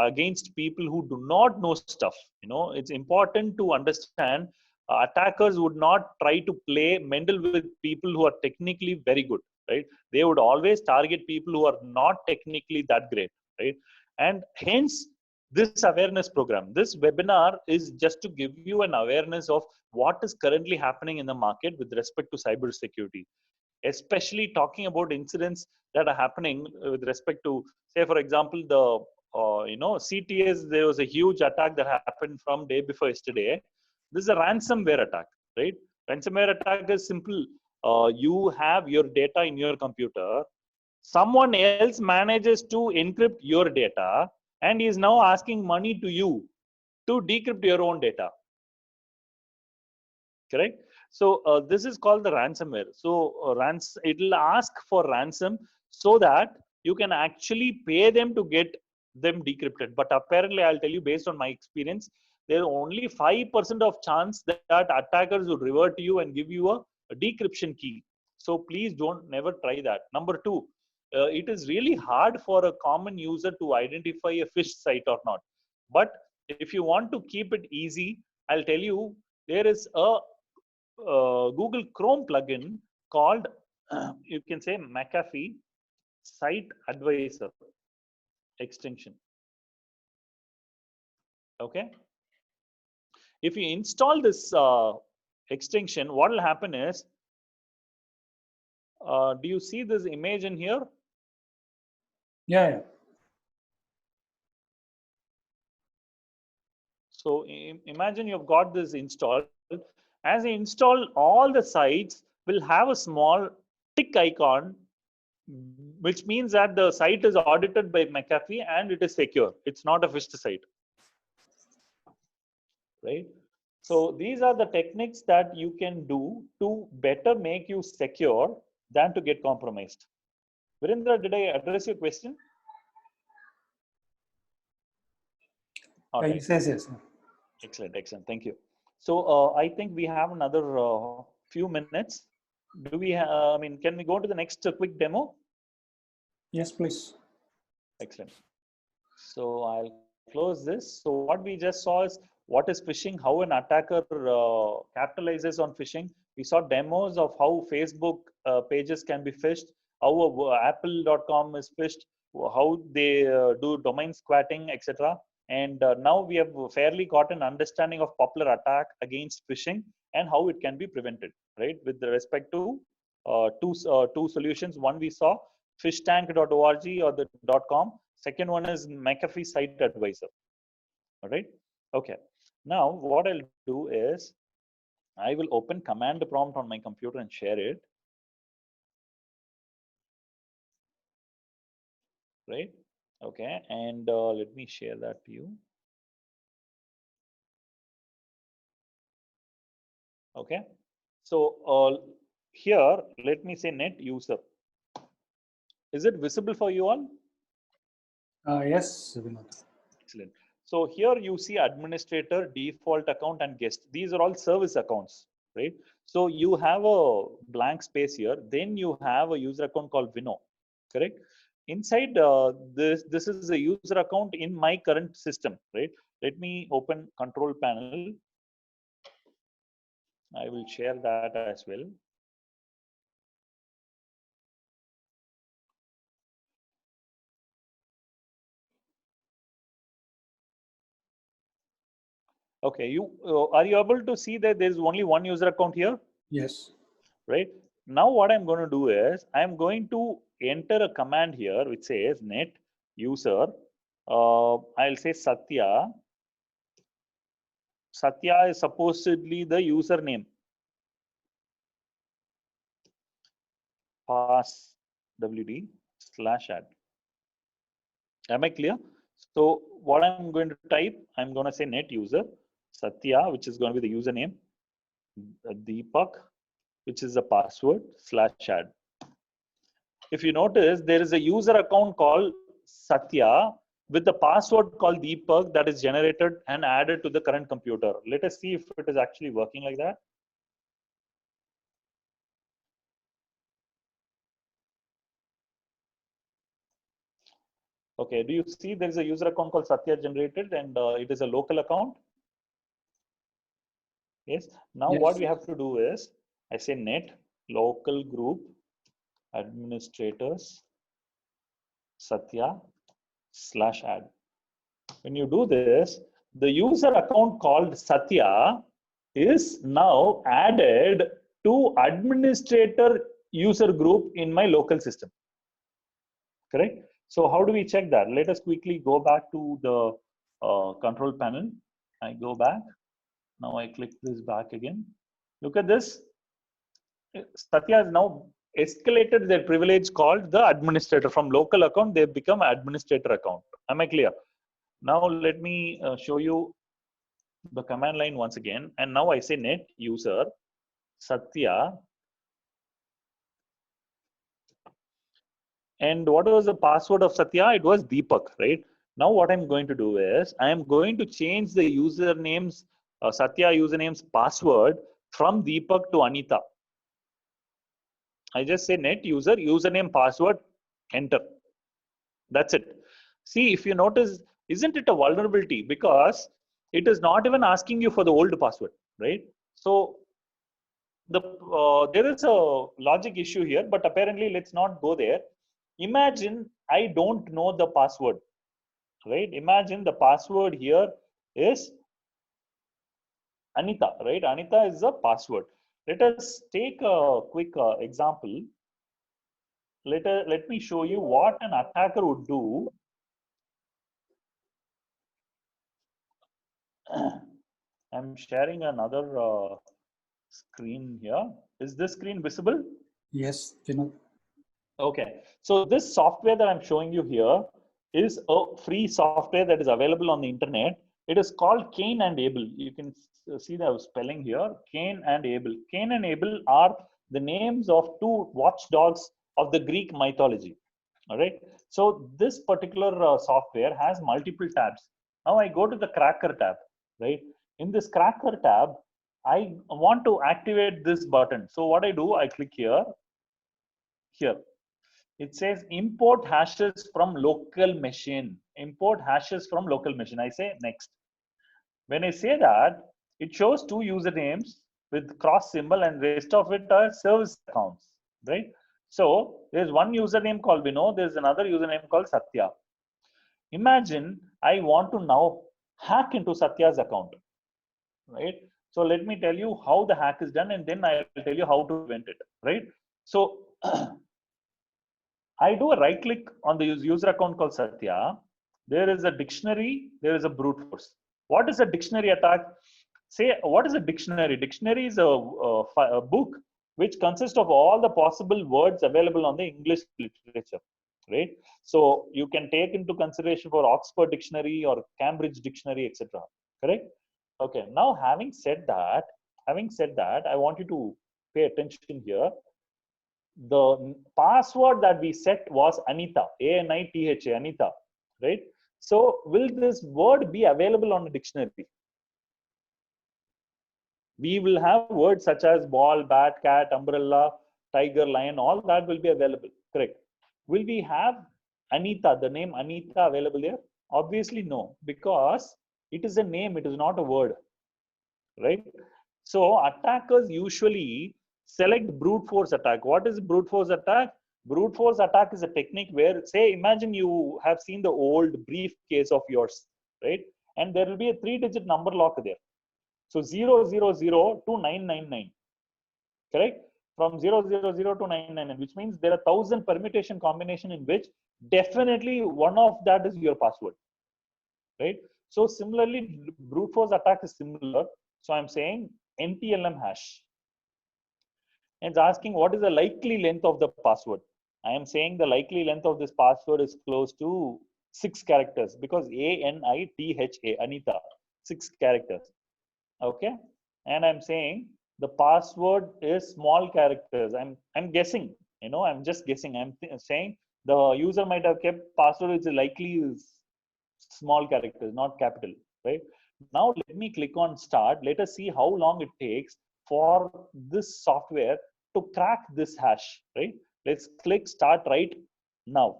against people who do not know stuff. It's important to understand attackers would not try to play Mendel with people who are technically very good, right? They would always target people who are not technically that great, right? And hence, this awareness program, this webinar is just to give you an awareness of what is currently happening in the market with respect to cyber security, especially talking about incidents that are happening with respect to, say, for example, the CTS, there was a huge attack that happened from day before yesterday. This is a ransomware attack, right? Ransomware attack is simple. You have your data in your computer. Someone else manages to encrypt your data and is now asking money to you to decrypt your own data. Correct? So this is called the ransomware. So it will ask for ransom so that you can actually pay them to get them decrypted. But apparently, I'll tell you, based on my experience, there's only 5% of chance that attackers would revert to you and give you a decryption key. So please never try that. Number two, it is really hard for a common user to identify a phish site or not. But if you want to keep it easy, I'll tell you, there is a Google Chrome plugin called, you can say, McAfee Site Advisor extension. Okay. If you install this extension, what will happen is, do you see this image in here? Yeah. So imagine you've got this installed. As you install, all the sites will have a small tick icon, which means that the site is audited by McAfee and it is secure. It's not a phished site, right? So these are the techniques that you can do to better make you secure than to get compromised. Virendra, did I address your question? All right. Yes. Excellent. Thank you. So I think we have another few minutes. Do we? Can we go to the next quick demo? Yes, please. Excellent. So I'll close this. So what we just saw is what is phishing, how an attacker capitalizes on phishing. We saw demos of how Facebook pages can be phished, how Apple.com is phished, how they do domain squatting, etc. And now we have fairly got an understanding of popular attack against phishing and how it can be prevented, right? With respect to two solutions. One we saw, phishtank.org or the .com. Second one is McAfee Site Advisor. All right. Okay. Now what I'll do is I will open command prompt on my computer and share it. Right. Okay. And let me share that to you. Okay. So here, let me say net user. Is it visible for you all? Yes. Excellent. So here you see administrator, default account, and guest. These are all service accounts, right? So you have a blank space here. Then you have a user account called Vino, correct? Inside this is a user account in my current system, right? Let me open control panel. I will share that as well. Okay, are you able to see that there is only one user account here? Yes. Right. Now what I'm going to do is I'm going to enter a command here which says net user. I'll say Satya. Satya is supposedly the username. Pass wd/add. Am I clear? So what I'm going to type, I'm going to say net user Satya, which is going to be the username, Deepak, which is the password /add. If you notice, there is a user account called Satya with the password called Deepak that is generated and added to the current computer. Let us see if it is actually working like that. Okay, do you see there is a user account called Satya generated and it is a local account? Yes. Now what we have to do is I say net local group administrators Satya /add. When you do this, the user account called Satya is now added to administrator user group in my local system. Correct? So how do we check that? Let us quickly go back to the control panel. I go back. Now I click this back again. Look at this. Satya has now escalated their privilege called the administrator. From local account, they've become administrator account. Am I clear? Now let me show you the command line once again. And now I say net user Satya. And what was the password of Satya? It was Deepak, right? Now what I'm going to do is I am going to change the usernames, Satya username's password from Deepak to Anita. I just say net user, username, password, enter. That's it. See, if you notice, isn't it a vulnerability? Because it is not even asking you for the old password, right? So there is a logic issue here, but apparently let's not go there. Imagine I don't know the password, right? Imagine the password here is Anita, right? Anita is the password. Let us take a quick example. Let me show you what an attacker would do. I'm sharing another screen here. Is this screen visible? Yes, Vinod. Okay. So this software that I'm showing you here is a free software that is available on the internet. It is called Cain and Abel. You can see the spelling here, Cain and Abel. Cain and Abel are the names of two watchdogs of the Greek mythology. All right. So this particular software has multiple tabs. Now I go to the Cracker tab, right? In this Cracker tab, I want to activate this button. So what I do, I click here. It says import hashes from local machine. Import hashes from local machine. I say next. When I say that, it shows two usernames with cross symbol and rest of it are service accounts, right? So there's one username called Vinod, there's another username called Satya. Imagine I want to now hack into Satya's account, right? So let me tell you how the hack is done and then I'll tell you how to prevent it, right? So I do a right click on the user account called Satya. There is a dictionary, there is a brute force. What is a dictionary attack? Say, what is a dictionary? Dictionary is a book which consists of all the possible words available on the English literature, right? So you can take into consideration for Oxford Dictionary or Cambridge Dictionary, etc. Correct? Okay. Now, having said that, I want you to pay attention here. The password that we set was Anita, A-N-I-T-H-A, Anita, right? So will this word be available on the dictionary? We will have words such as ball, bat, cat, umbrella, tiger, lion, all that will be available, correct? Will we have Anita, the name Anita available there? Obviously no, because it is a name, it is not a word, right? So attackers usually select brute force attack. What is brute force attack? Brute force attack is a technique where, say, imagine you have seen the old briefcase of yours, right? And there will be a 3-digit number lock there. So 000 to 999, correct? From 000 to 999, which means there are 1,000 permutation combination in which definitely one of that is your password, right? So similarly, brute force attack is similar. So I'm saying NTLM hash. And it's asking what is the likely length of the password. I am saying the likely length of this password is close to 6 characters because A-N-I-T-H-A, Anita, 6 characters. Okay. And I'm saying the password is small characters. I'm guessing, I'm just guessing. I'm saying the user might have kept password which is likely is small characters, not capital, right? Now let me click on start. Let us see how long it takes for this software to crack this hash, right? Let's click start right now.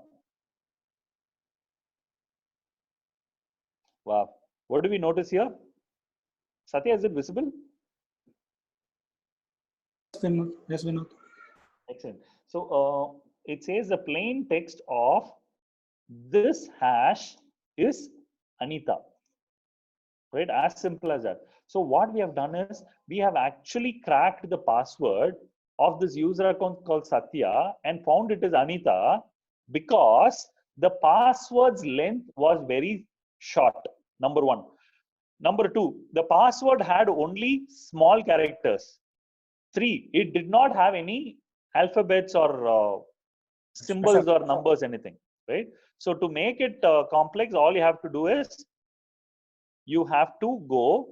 Wow. What do we notice here? Satya, is it visible? Yes, Vinod. Excellent. So it says the plain text of this hash is Anita, right? As simple as that. So what we have done is we have actually cracked the password of this user account called Satya and found it is Anita because the password's length was very short. Number one. Number two, the password had only small characters. Three, it did not have any alphabets or symbols or numbers, anything, right? So to make it complex, all you have to do is you have to go,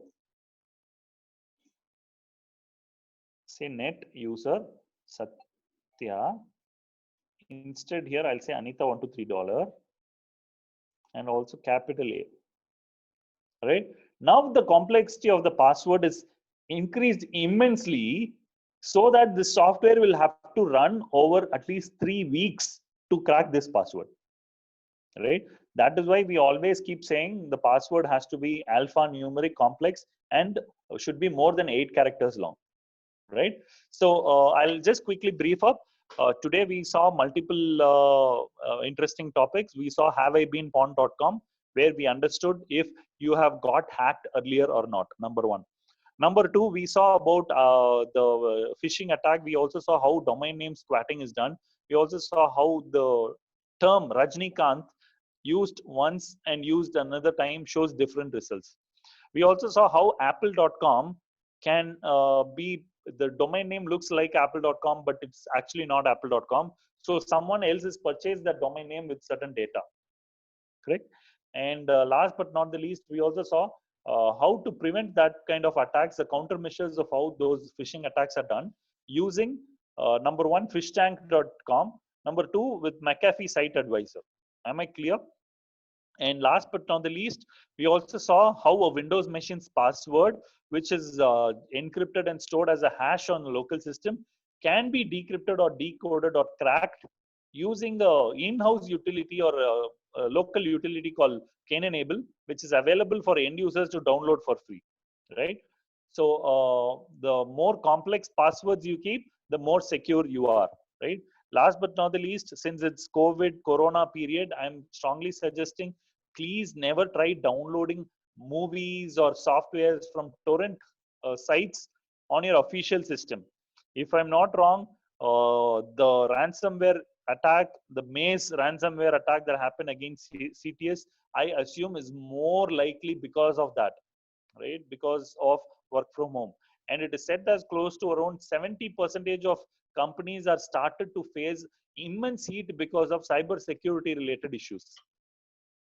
say net user Satya. Instead here, I'll say Anita $123 and also capital A, right? Now the complexity of the password is increased immensely so that the software will have to run over at least 3 weeks to crack this password, right? That is why we always keep saying the password has to be alphanumeric complex and should be more than 8 characters long, right? So I'll just quickly brief up. Today we saw multiple interesting topics. We saw haveibeenpawned.com, where we understood if you have got hacked earlier or not, number one. Number two, we saw about the phishing attack. We also saw how domain name squatting is done. We also saw how the term Rajnikant used once and used another time shows different results. We also saw how apple.com can be, the domain name looks like apple.com, but it's actually not apple.com. So someone else has purchased that domain name with certain data, correct? And last but not the least, we also saw how to prevent that kind of attacks, the countermeasures of how those phishing attacks are done using number one, fishtank.com, number two, with McAfee Site Advisor. Am I clear? And last but not the least, we also saw how a Windows machine's password, which is encrypted and stored as a hash on a local system, can be decrypted or decoded or cracked using a in-house utility or a local utility called Kn-Enable, which is available for end users to download for free, right? So the more complex passwords you keep, the more secure you are, right? Last but not the least, since it's COVID, Corona period, I'm strongly suggesting please never try downloading movies or softwares from torrent sites on your official system. If I'm not wrong, the ransomware attack, the Maze ransomware attack that happened against CTS, I assume is more likely because of that, right? Because of work from home. And it is said that close to around 70% of companies are started to face immense heat because of cyber security related issues.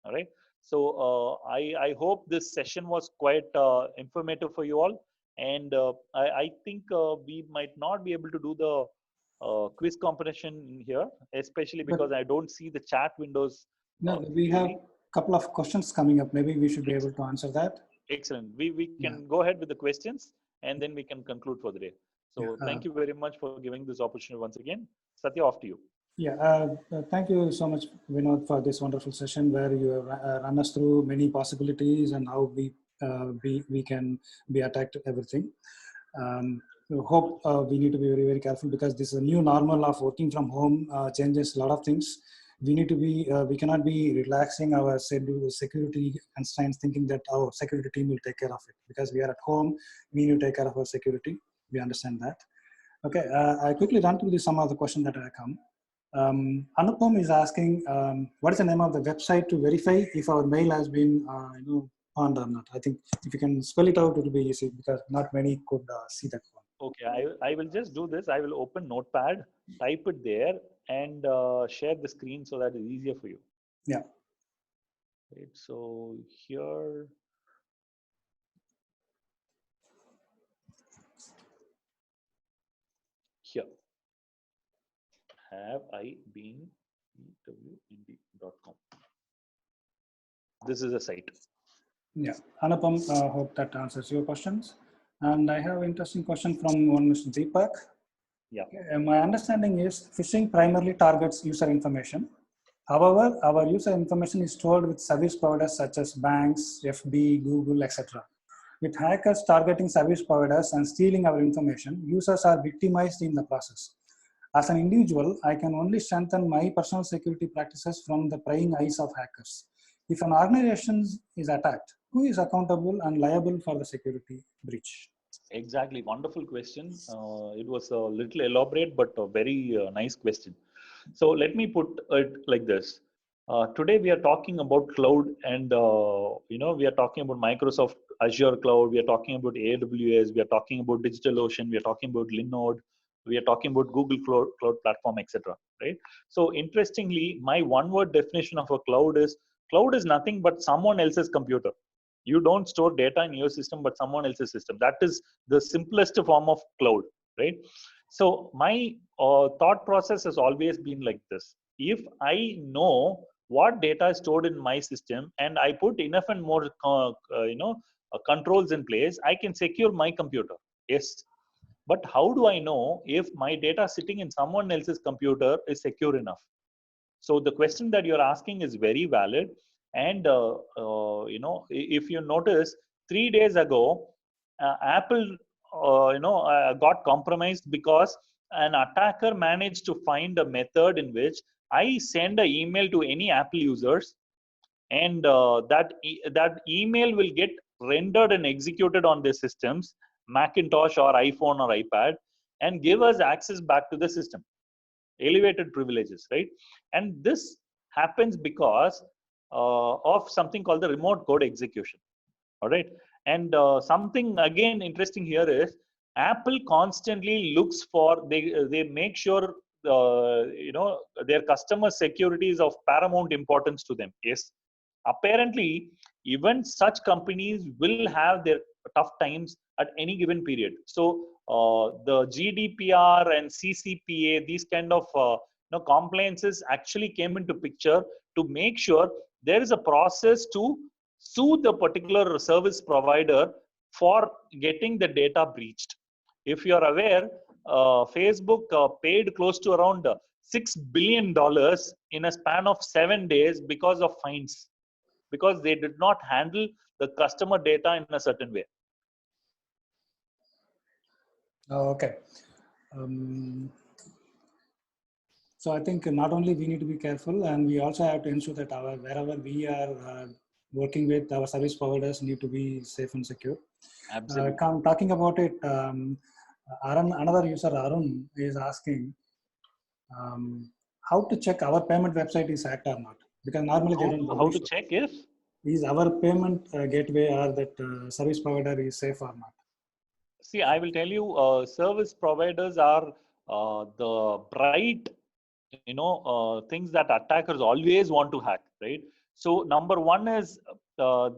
All right. So I hope this session was quite informative for you all. And I think we might not be able to do the quiz competition here, especially because I don't see the chat windows. No, we have a couple of questions coming up. Maybe we should be able to answer that. Excellent. We can go ahead with the questions and then we can conclude for the day. So thank you very much for giving this opportunity once again. Satya, off to you. Yeah, thank you so much, Vinod, for this wonderful session where you have run us through many possibilities and how we can be attacked everything. Hope we need to be very, very careful because this is a new normal of working from home, changes a lot of things. We need to be, we cannot be relaxing our security constraints thinking that our security team will take care of it because we are at home, we need to take care of our security. We understand that. Okay, I quickly run through some of the questions that have come. Anupam is asking, what is the name of the website to verify if our mail has been pawned or not? I think if you can spell it out, it will be easy because not many could see that one. Okay, I will just do this. I will open Notepad, type it there, and share the screen so that it's easier for you. Yeah. Right, so here. Here. Have I been ewnd.com. This is a site. Yeah, Anupam, hope that answers your questions. And I have an interesting question from one Mr. Deepak. Yeah. My understanding is phishing primarily targets user information. However, our user information is stored with service providers such as banks, FB, Google, etc. With hackers targeting service providers and stealing our information, users are victimized in the process. As an individual, I can only strengthen my personal security practices from the prying eyes of hackers. If an organization is attacked, who is accountable and liable for the security breach? Exactly. Wonderful question. It was a little elaborate, but a very nice question. So let me put it like this. Today we are talking about cloud, and we are talking about Microsoft Azure cloud. We are talking about AWS. We are talking about DigitalOcean. We are talking about Linode. We are talking about Google cloud platform, etc. Right? So interestingly, my one-word definition of a cloud is nothing but someone else's computer. You don't store data in your system, but someone else's system. That is the simplest form of cloud, right? So my thought process has always been like this. If I know what data is stored in my system and I put enough and more controls in place, I can secure my computer. Yes, but how do I know if my data sitting in someone else's computer is secure enough? So the question that you're asking is very valid. And if you notice, 3 days ago, Apple got compromised because an attacker managed to find a method in which I send an email to any Apple users, and that email will get rendered and executed on their systems, Macintosh or iPhone or iPad, and give us access back to the system, elevated privileges, right? And this happens because of something called the remote code execution. All right. And something again interesting here is Apple constantly looks for, they make sure their customer security is of paramount importance to them. Yes, apparently even such companies will have their tough times at any given period. So the GDPR and CCPA, these kind of compliances actually came into picture to make sure there is a process to sue the particular service provider for getting the data breached. If you are aware, Facebook paid close to around $6 billion in a span of 7 days because of fines, because they did not handle the customer data in a certain way. Okay. So I think not only we need to be careful, and we also have to ensure that wherever we are working with, our service providers need to be safe and secure. Absolutely. Talking about it, Arun, another user Arun is asking how to check our payment website is hacked or not, because normally they don't How to check if is our payment gateway or that service provider is safe or not. See, I will tell you, service providers are the bright, things that attackers always want to hack, right? So number one is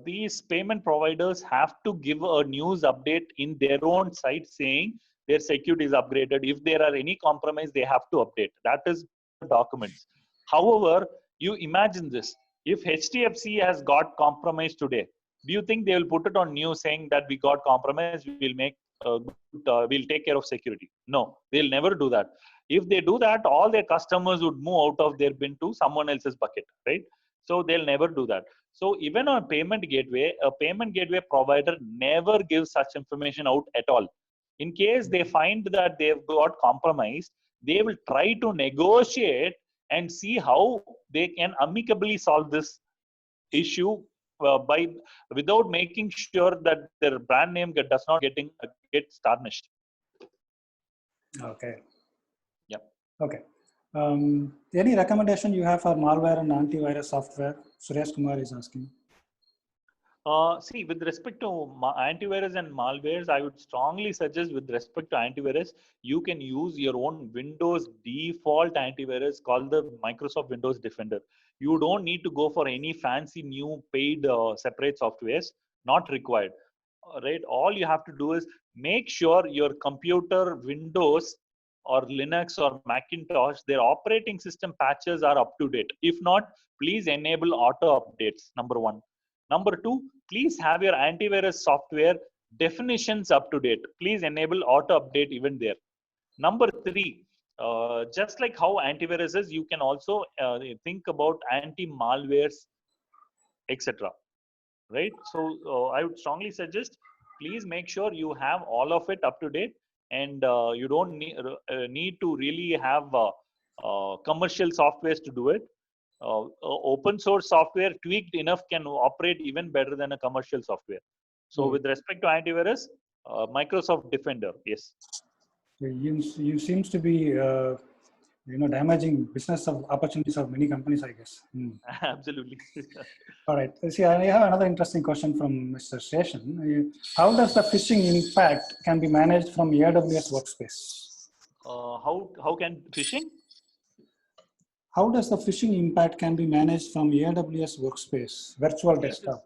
these payment providers have to give a news update in their own site saying their security is upgraded. If there are any compromise, they have to update. That is documents. However, you imagine this: if HDFC has got compromised today, do you think they will put it on news saying that we got compromised? We'll take care of security. No, they'll never do that. If they do that, all their customers would move out of their bin to someone else's bucket, right? So they'll never do that. So even on a payment gateway provider never gives such information out at all. In case they find that they've got compromised, they will try to negotiate and see how they can amicably solve this issue without making sure that their brand name does not get tarnished. Okay. Yeah. Okay. Any recommendation you have for malware and antivirus software? Suresh Kumar is asking. See, with respect to antivirus and malwares, I would strongly suggest with respect to antivirus, you can use your own Windows default antivirus called the Microsoft Windows Defender. You don't need to go for any fancy new paid separate softwares, not required. Right? All you have to do is make sure your computer, Windows or Linux or Macintosh, their operating system patches are up to date. If not, please enable auto updates, number one. Number two, please have your antivirus software definitions up to date. Please enable auto update even there. Number three, just like how antivirus is, you can also think about anti-malwares, etc. Right? So I would strongly suggest, please make sure you have all of it up to date, and you don't need to really have commercial softwares to do it. Open source software tweaked enough can operate even better than a commercial software. So with respect to antivirus, Microsoft Defender, yes. You seems to be damaging business of opportunities of many companies, I guess. Absolutely. All right. See, I have another interesting question from Mr. Seshan. How does the phishing impact can be managed from AWS Workspace? How can phishing? How does the phishing impact can be managed from AWS Workspace, virtual desktop?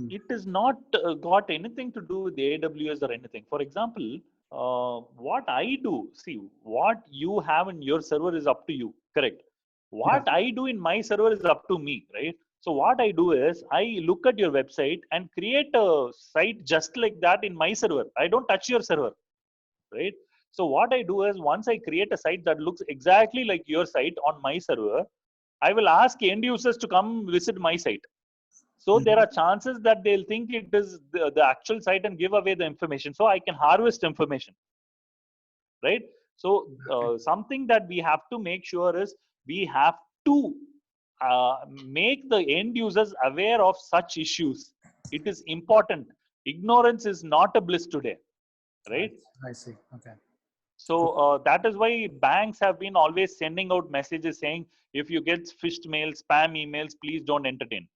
It is not got anything to do with AWS or anything. For example, what I do, see, what you have in your server is up to you, correct? What I do in my server is up to me, right? So what I do is I look at your website and create a site just like that in my server. I don't touch your server, right? So what I do is once I create a site that looks exactly like your site on my server, I will ask end users to come visit my site. So there are chances that they'll think it is the actual site and give away the information. So I can harvest information, right? So something that we have to make sure is we have to make the end users aware of such issues. It is important. Ignorance is not a bliss today, right? I see. Okay. So that is why banks have been always sending out messages saying, if you get phished mails, spam emails, please don't entertain.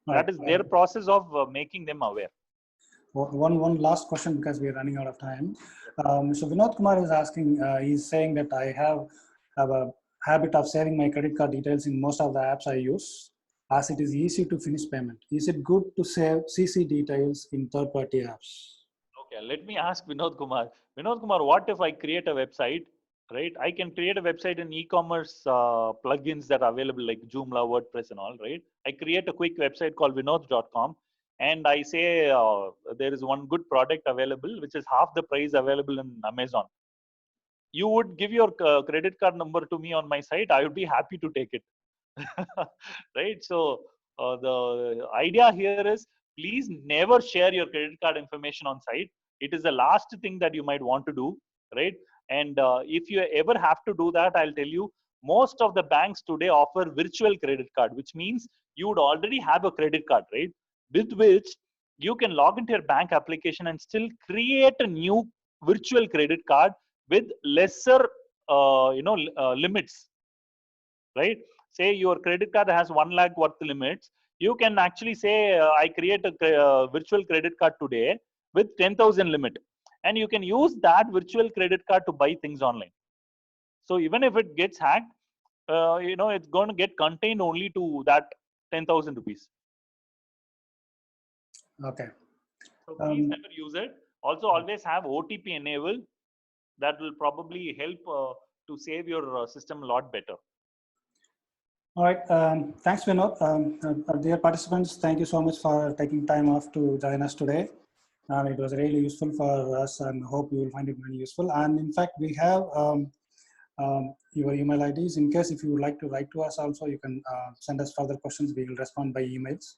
That is their process of making them aware. One last question, because we are running out of time. So Vinod Kumar is asking, he's saying that I have a habit of saving my credit card details in most of the apps I use, as it is easy to finish payment. Is it good to save CC details in third-party apps? Okay, let me ask Vinod Kumar. Vinod Kumar, what if I create a website, right? I can create a website in e-commerce plugins that are available like Joomla, WordPress and all, right? I create a quick website called vinod.com and I say there is one good product available, which is half the price available in Amazon. You would give your credit card number to me on my site. I would be happy to take it, right? So the idea here is please never share your credit card information on site. It is the last thing that you might want to do, right? And if you ever have to do that, I'll tell you, most of the banks today offer virtual credit card, which means you would already have a credit card, right? With which you can log into your bank application and still create a new virtual credit card with lesser, limits, right? Say your credit card has 1 lakh worth limits. You can actually say, I create a virtual credit card today with 10,000 limit. And you can use that virtual credit card to buy things online. So even if it gets hacked, it's going to get contained only to that 10,000 rupees. Okay. So please never use it. Also, always have OTP enabled. That will probably help to save your system a lot better. All right. Thanks, Vinod. Dear participants, thank you so much for taking time off to join us today. It was really useful for us and hope you will find it very useful. And in fact, we have your email IDs. In case if you would like to write to us also, you can send us further questions. We will respond by emails.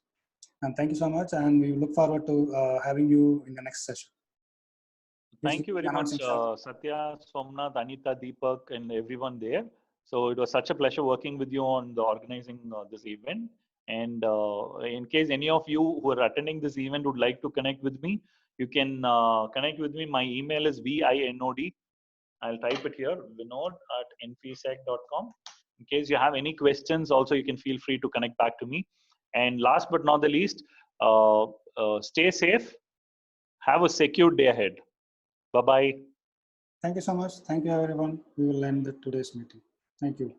And thank you so much. And we look forward to having you in the next session. Thank you very much, Satya, Somnath, Anita, Deepak, and everyone there. So it was such a pleasure working with you on the organizing this event. And in case any of you who are attending this event would like to connect with me, you can connect with me. My email is vinod. I'll type it here, vinod@nfisec.com. In case you have any questions, also you can feel free to connect back to me. And last but not the least, stay safe. Have a secure day ahead. Bye-bye. Thank you so much. Thank you, everyone. We will end today's meeting. Thank you.